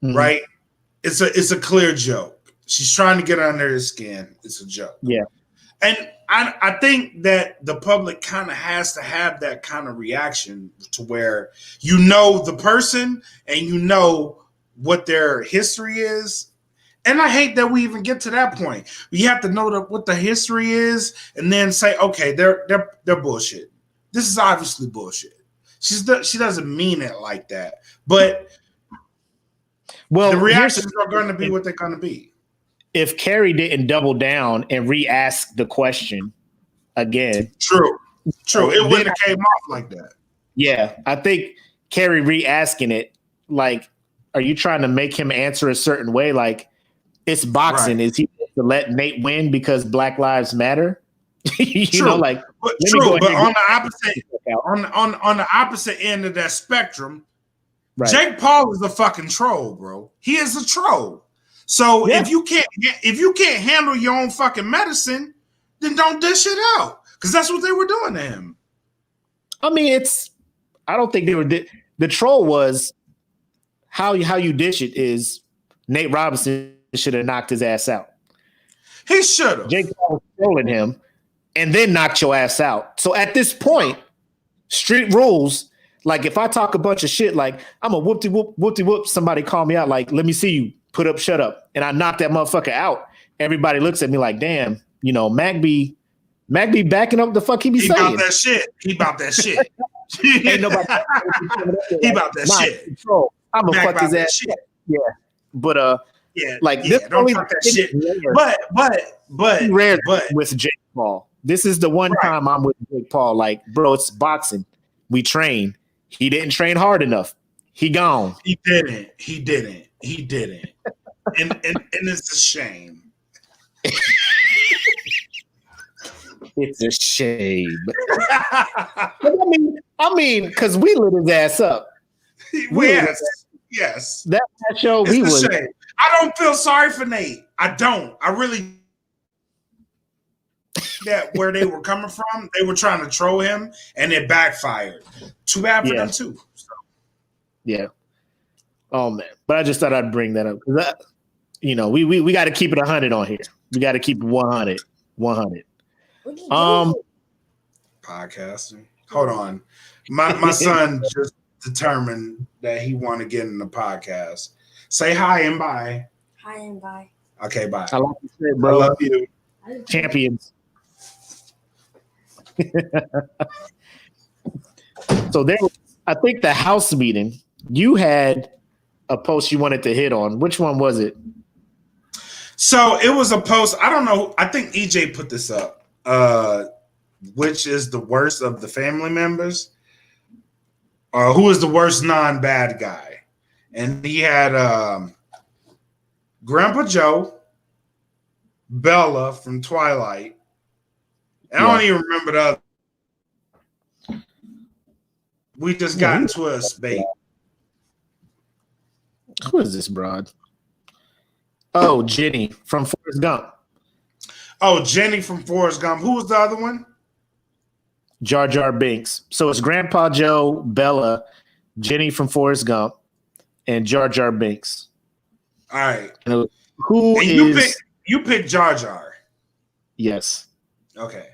right? It's a clear joke. She's trying to get under his skin. It's a joke. Yeah. And I think that the public kind of has to have that kind of reaction to where you know the person and you know what their history is. And I hate that we even get to that point. You have to know what the history is and then say, okay, they're bullshit. This is obviously bullshit. She doesn't mean it like that. But the reactions are going to be what they're going to be. If Cari didn't double down and re-ask the question again. True. It wouldn't have came off like that. Yeah. I think Cari re-asking it, like, are you trying to make him answer a certain way? Like, it's boxing. Right. Is he to let Nate win because Black Lives Matter? You know, like, but true. But on the opposite end of that spectrum, right. Jake Paul is a fucking troll, bro. He is a troll. So if you can't handle your own fucking medicine, then don't dish it out, because that's what they were doing to him. I mean, I don't think they were. The troll was how you dish it is Nate Robinson should have knocked his ass out. He should have. Jake Paul was trolling him and then knocked your ass out. So at this point, street rules. Like, if I talk a bunch of shit, like, I'm a whoop-de-whoop, somebody call me out, like, let me see you. Put up, shut up, and I knocked that motherfucker out. Everybody looks at me like, damn, you know, Mac be backing up the fuck he be saying. He about that shit. Ain't nobody. He about that shit. Control. I'm gonna fuck his ass. Shit. Yeah, but don't talk that shit. But rare with Jake Paul. This is the one time I'm with Jake Paul. Like, bro, it's boxing. We train. He didn't train hard enough. He gone. He didn't. And it's a shame. It's a shame. I mean, because we lit his ass up. Yes. That show, it's a shame. I don't feel sorry for Nate. I don't. I really. That where they were coming from, they were trying to troll him, and it backfired. Too bad for them too. So. Yeah. Oh man, but I just thought I'd bring that up because we got to keep it 100 on here. We got to keep it 100. Podcasting. Hold on, my son just determined that he want to get in the podcast. Say hi and bye. Hi and bye. Okay, bye. I like you said, bro. I love you. Champions. So I think the house meeting. You had a post you wanted to hit on. Which one was it? So it was a post. I don't know. I think EJ put this up. Which is the worst of the family members? Who is the worst non-bad guy? And he had Grandpa Joe, Bella from Twilight. And I don't even remember the other. We just got into a spate. Who is this broad? Oh, Jenny from Forrest Gump. Oh, Jenny from Forrest Gump. Who was the other one? Jar Jar Binks. So it's Grandpa Joe, Bella, Jenny from Forrest Gump, and Jar Jar Binks. All right. Who is... You picked Jar Jar. Yes. Okay.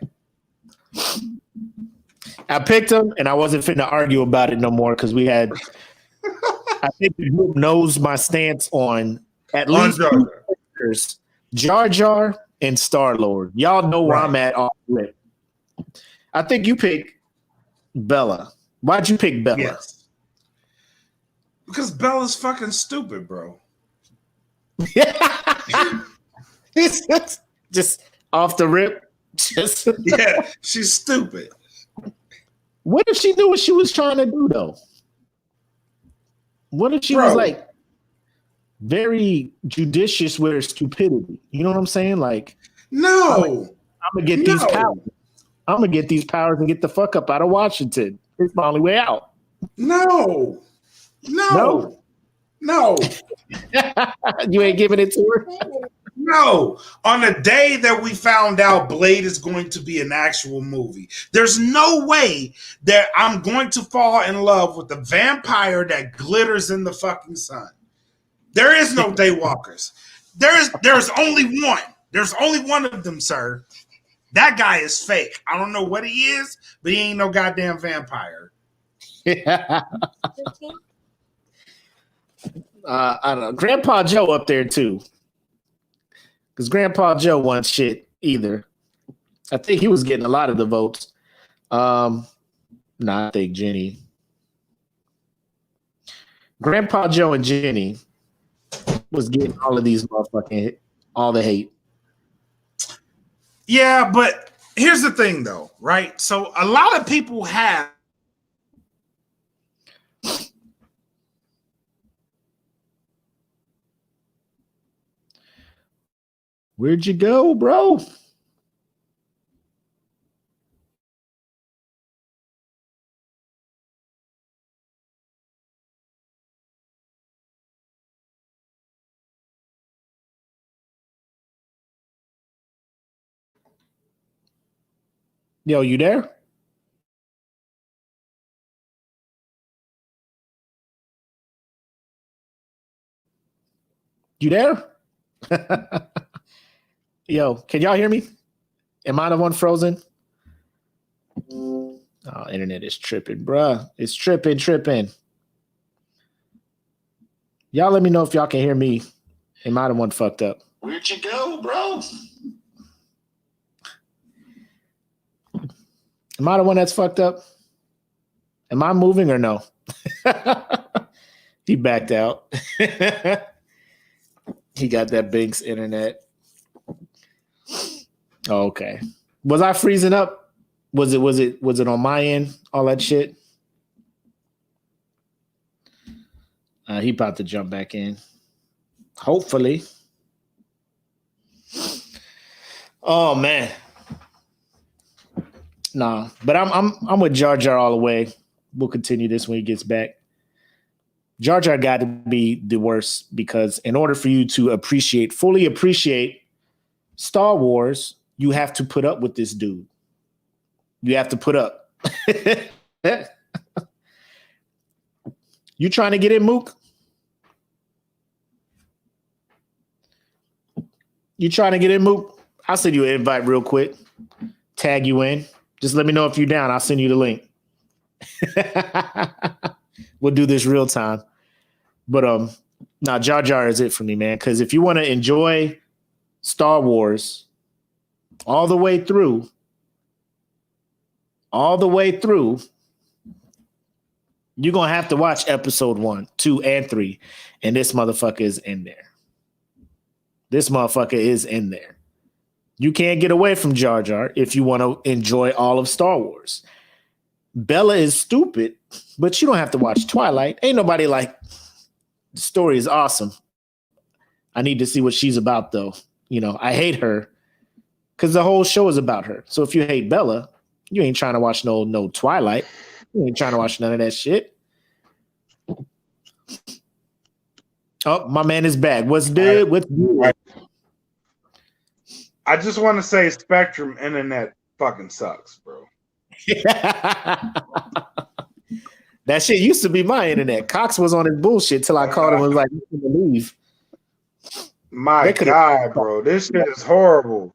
I picked him, and I wasn't finna argue about it no more because we had... I think the group knows my stance on at least two characters, Jar Jar and Star-Lord. Y'all know where I'm at off rip. I think you picked Bella. Why'd you pick Bella? Yes. Because Bella's fucking stupid, bro. Just off the rip. Yeah, she's stupid. What if she knew what she was trying to do, though? What if she was like very judicious with her stupidity? You know what I'm saying? Like, no, I'm gonna get these powers. I'm gonna get these powers and get the fuck up out of Washington. It's my only way out. No. You ain't giving it to her? No. On the day that we found out Blade is going to be an actual movie, there's no way that I'm going to fall in love with a vampire that glitters in the fucking sun. There is no daywalkers. There's only one. There's only one of them, sir. That guy is fake. I don't know what he is, but he ain't no goddamn vampire. I don't know. Grandpa Joe up there too, because Grandpa Joe wants shit either. I think he was getting a lot of the votes. I think Jenny, Grandpa Joe, and Jenny was getting all of these motherfucking all the hate. Yeah, but here's the thing, though, right? So a lot of people have. Where'd you go, bro? Yo, you there? You there? Yo, can y'all hear me? Am I the one frozen? Oh, internet is tripping, bruh. It's tripping. Y'all let me know if y'all can hear me. Am I the one fucked up? Where'd you go, bro? Am I the one that's fucked up? Am I moving or no? He backed out. He got that Binks internet. Oh, okay. Was I freezing up? Was it on my end? All that shit? He about to jump back in. Hopefully. Oh man. Nah, but I'm with Jar Jar all the way. We'll continue this when he gets back. Jar Jar got to be the worst because in order for you to fully appreciate Star Wars, you have to put up with this dude. You have to put up. You trying to get in, Mook? You trying to get in, Mook? I'll send you an invite real quick. Tag you in. Just let me know if you're down. I'll send you the link. We'll do this real time. But Jar Jar is it for me, man. Because if you want to enjoy Star Wars all the way through, you're gonna have to watch episode 1, 2, and 3. And this motherfucker is in there. You can't get away from Jar Jar if you want to enjoy all of Star Wars. Bella is stupid, but you don't have to watch Twilight. Ain't nobody like, the story is awesome. I need to see what she's about, though. You know, I hate her because the whole show is about her. So if you hate Bella, you ain't trying to watch no Twilight. You ain't trying to watch none of that shit. Oh, my man is back. What's good? What's good? I just want to say Spectrum internet fucking sucks, bro. That shit used to be my internet. Cox was on his bullshit till I called him and was like, you can leave. My God, bro. This shit is horrible.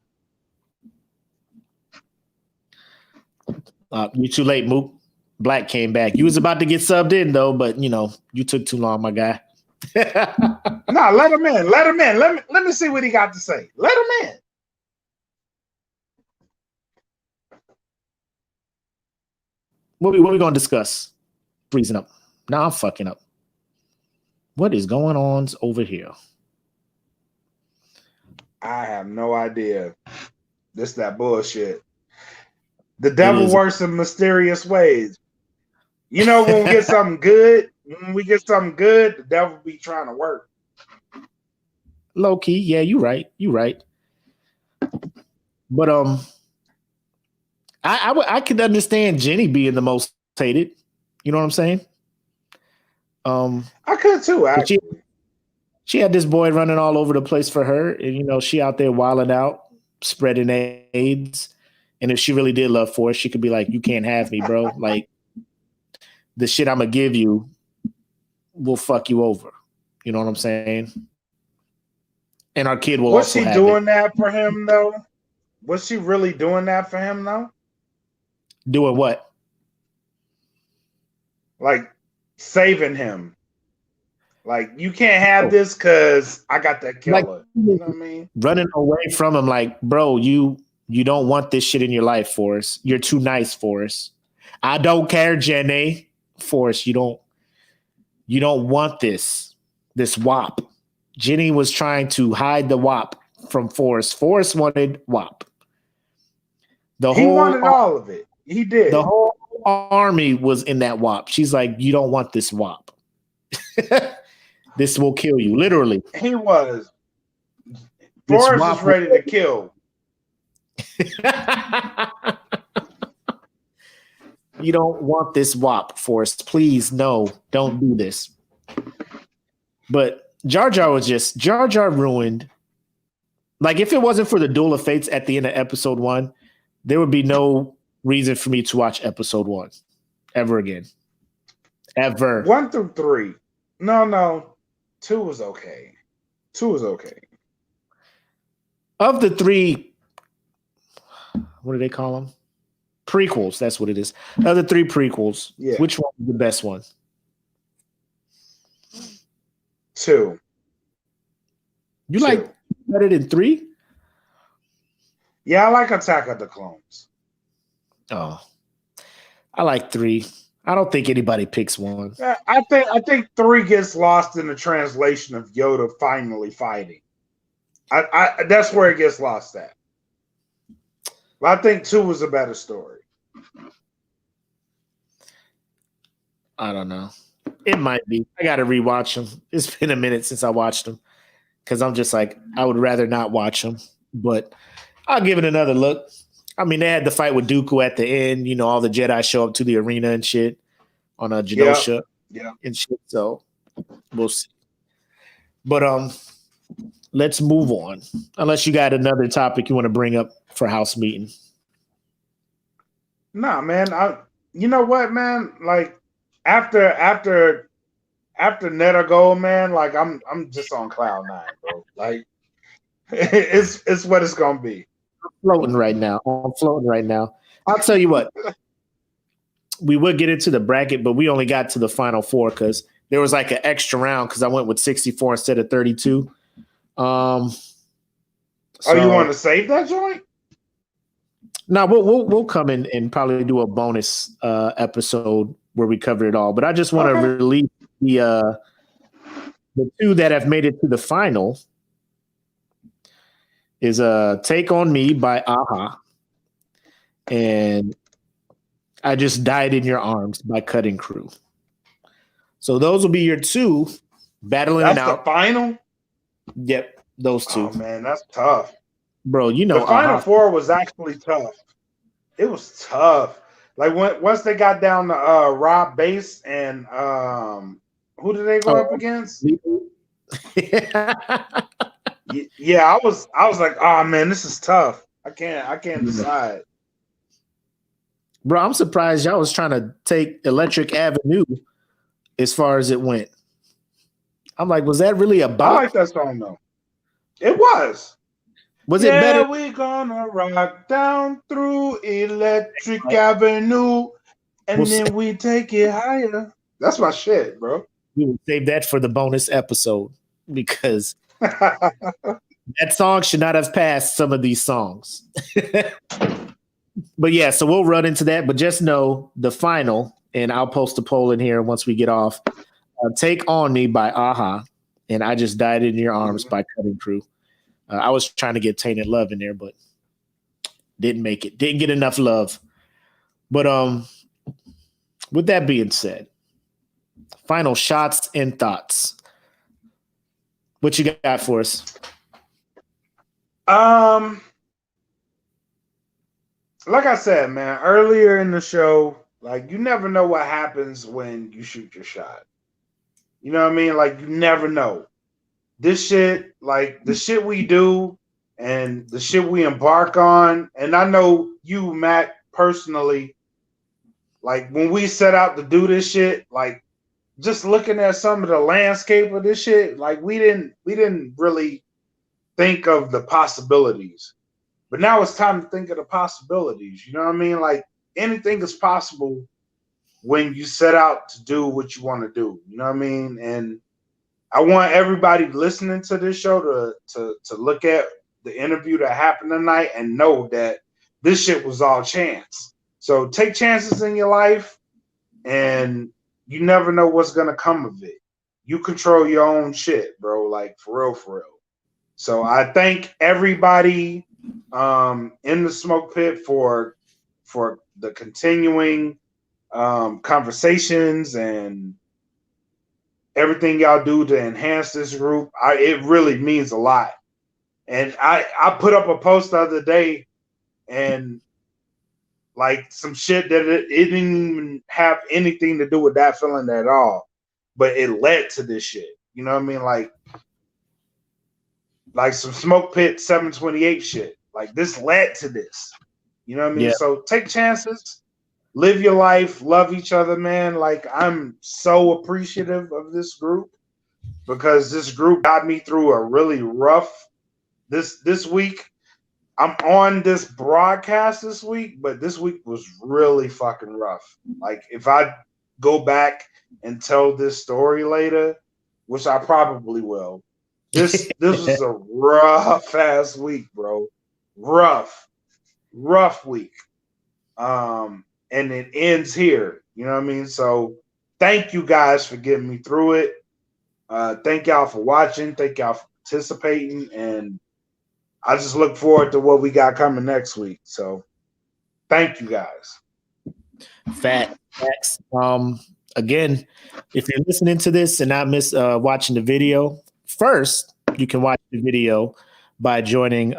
You too late, Mook. Black came back. You was about to get subbed in, though, but, you know, you took too long, my guy. Nah, let him in. Let me see what he got to say. Let him in. What we going to discuss? Freezing up. Now I'm fucking up. What is going on over here? I have no idea. This that bullshit. The devil works in mysterious ways. You know, when we get something good, the devil be trying to work. Low key, yeah, you right. But I could understand Jenny being the most hated. You know what I'm saying? I could too. She had this boy running all over the place for her, and you know she out there wilding out, spreading AIDS. And if she really did love Forrest, she could be like, "You can't have me, bro. Like the shit I'm gonna give you will fuck you over." You know what I'm saying? And our kid will Was also she have doing it. that for him though? Was she really doing that for him though? Doing what? Like saving him. Like you can't have Oh. this because I got that Like killer. You know what I mean? running away from him, like, bro, you don't want this shit in your life, Forrest. You're too nice, Forrest. I don't care, Jenny. Forrest, you don't want this WAP. Jenny was trying to hide the WAP from Forrest. Forrest wanted WAP. He wanted all of it. He did. The whole army was in that WAP. She's like, you don't want this WAP. This will kill you, literally. He was. Forrest is ready to kill. You don't want this WAP, Forrest. Please, no, don't do this. But Jar Jar ruined. Like, if it wasn't for the Duel of Fates at the end of episode 1, there would be no reason for me to watch episode 1 ever again. Ever. 1 through 3. No. 2 was okay. 2 was okay. Of the 3, what do they call them? Prequels. That's what it is. Of the 3 prequels, which one is the best one? 2. You like better than 3? Yeah, I like Attack of the Clones. Oh, I like 3. I don't think anybody picks 1. I think 3 gets lost in the translation of Yoda finally fighting. I that's where it gets lost at. But I think 2 was a better story. I don't know. It might be. I got to rewatch them. It's been a minute since I watched them because I'm just like, I would rather not watch them, but I'll give it another look. I mean, they had the fight with Dooku at the end. You know, all the Jedi show up to the arena and shit on a Genosha and shit. So we'll see. But let's move on. Unless you got another topic you want to bring up for house meeting. Nah, man. You know what, man? Like after Netergold Man, like I'm just on cloud 9, bro. Like it's what it's gonna be. I'm floating right now. I'll tell you what. We would get into the bracket, but we only got to the final 4 because there was like an extra round because I went with 64 instead of 32. You want to save that joint? No, we'll come in and probably do a bonus episode where we cover it all. But I just want to release the 2 that have made it to the final. Is Take On Me by Aha and I Just Died in Your Arms by Cutting Crew. So those will be your 2 battling it out. That's the final? Yep, those 2. Oh, man, that's tough. Bro, you know. The final 4 was actually tough. It was tough. Like, once they got down to Rob Bass and who did they go up against? Yeah, I was like, oh man, this is tough. I can't decide. Bro, I'm surprised y'all was trying to take Electric Avenue as far as it went. I'm like, was that really a bop? I like that song though. It was. Was it better? We gonna rock down through Electric Avenue, and then we take it higher. That's my shit, bro. We will save that for the bonus episode because that song should not have passed some of these songs. But yeah, so we'll run into that. But just know the final, and I'll post a poll in here once we get off. Take On Me by Aha, and I Just Died in Your Arms by Cutting Crew. I was trying to get Tainted Love in there, but didn't make it. Didn't get enough love. But with that being said, final shots and thoughts. What you got for us? Like I said, man, earlier in the show, like you never know what happens when you shoot your shot. You know what I mean? Like you never know. This shit, like the shit we do and the shit we embark on, and I know you, Matt, personally, like when we set out to do this shit, like just looking at some of the landscape of this shit, like we didn't really think of the possibilities. But now it's time to think of the possibilities. You know what I mean? Like anything is possible when you set out to do what you want to do. You know what I mean? And I want everybody listening to this show to look at the interview that happened tonight and know that this shit was all chance. So take chances in your life, and you never know what's gonna come of it. You control your own shit, bro. Like for real, for real. So I thank everybody in the Smoke Pit for the continuing conversations and everything y'all do to enhance this group. It really means a lot. And I put up a post the other day, and like some shit that it didn't even have anything to do with that feeling at all, but it led to this shit. You know what I mean? Like some Smoke Pit 728 shit. Like this led to this. You know what I mean? Yeah. So take chances, live your life, love each other, man. Like I'm so appreciative of this group because this group got me through a really rough this week. I'm on this broadcast this week, but this week was really fucking rough. Like if I go back and tell this story later, which I probably will, this was a rough ass week, bro. Rough week. And it ends here. You know what I mean? So thank you guys for getting me through it. Thank y'all for watching. Thank y'all for participating. And I just look forward to what we got coming next week. So thank you guys. Facts. Again, if you're listening to this and not miss watching the video, first you can watch the video by joining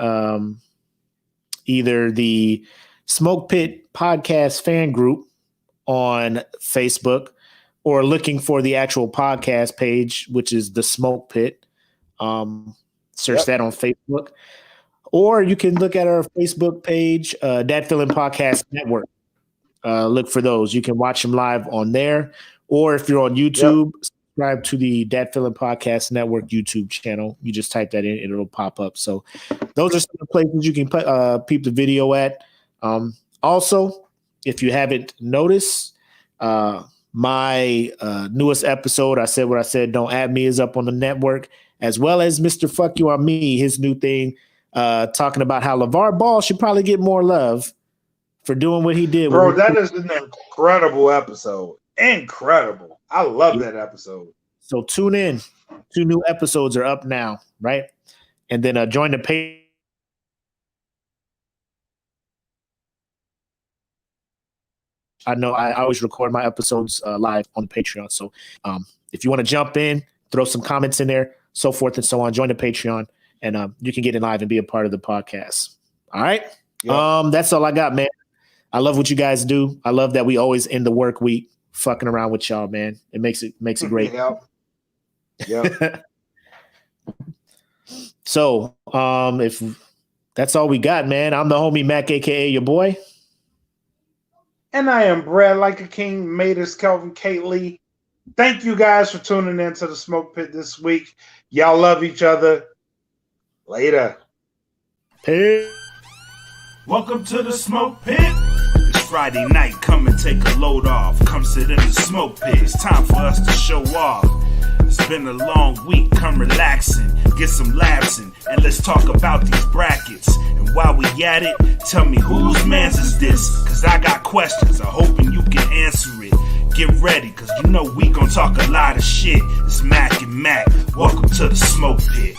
either the Smoke Pit podcast fan group on Facebook or looking for the actual podcast page, which is the Smoke Pit. Search that on Facebook. Or you can look at our Facebook page, Dat Feeling Podcast Network. Look for those. You can watch them live on there. Or if you're on YouTube, subscribe to the Dat Feeling Podcast Network YouTube channel. You just type that in, it'll pop up. So those are some of the places you can peep the video at. Also, if you haven't noticed, my newest episode, I Said What I Said, Don't Add Me, is up on the network, as well as Mr. Fuck You on Me, his new thing, talking about how LeVar Ball should probably get more love for doing what he did. Bro, that is an incredible episode. Incredible. I love that episode. So tune in. 2 new episodes are up now, right? And then join the page. I know I always record my episodes live on Patreon. So if you want to jump in, throw some comments in there, so forth and so on, join the Patreon, and you can get in live and be a part of the podcast. All right? Yep. That's all I got, man. I love what you guys do. I love that we always end the work week fucking around with y'all, man. It makes it great. Yep. So if that's all we got, man, I'm the homie Mac, aka your boy. And I am bred like a king, Matus Kelvin Kately. Thank you guys for tuning in to the Smoke Pit this week. Y'all love each other. Later. Peace. Welcome to the Smoke Pit. It's Friday night. Come and take a load off. Come sit in the Smoke Pit. It's time for us to show off. It's been a long week. Come relaxing, get some laughs in, and let's talk about these brackets. And while we at it, tell me whose man's is this? Cause I got questions. I'm hoping you can answer it. Get ready, cause you know we gon' talk a lot of shit. It's Makk and Mac. Welcome to the Smoke Pit.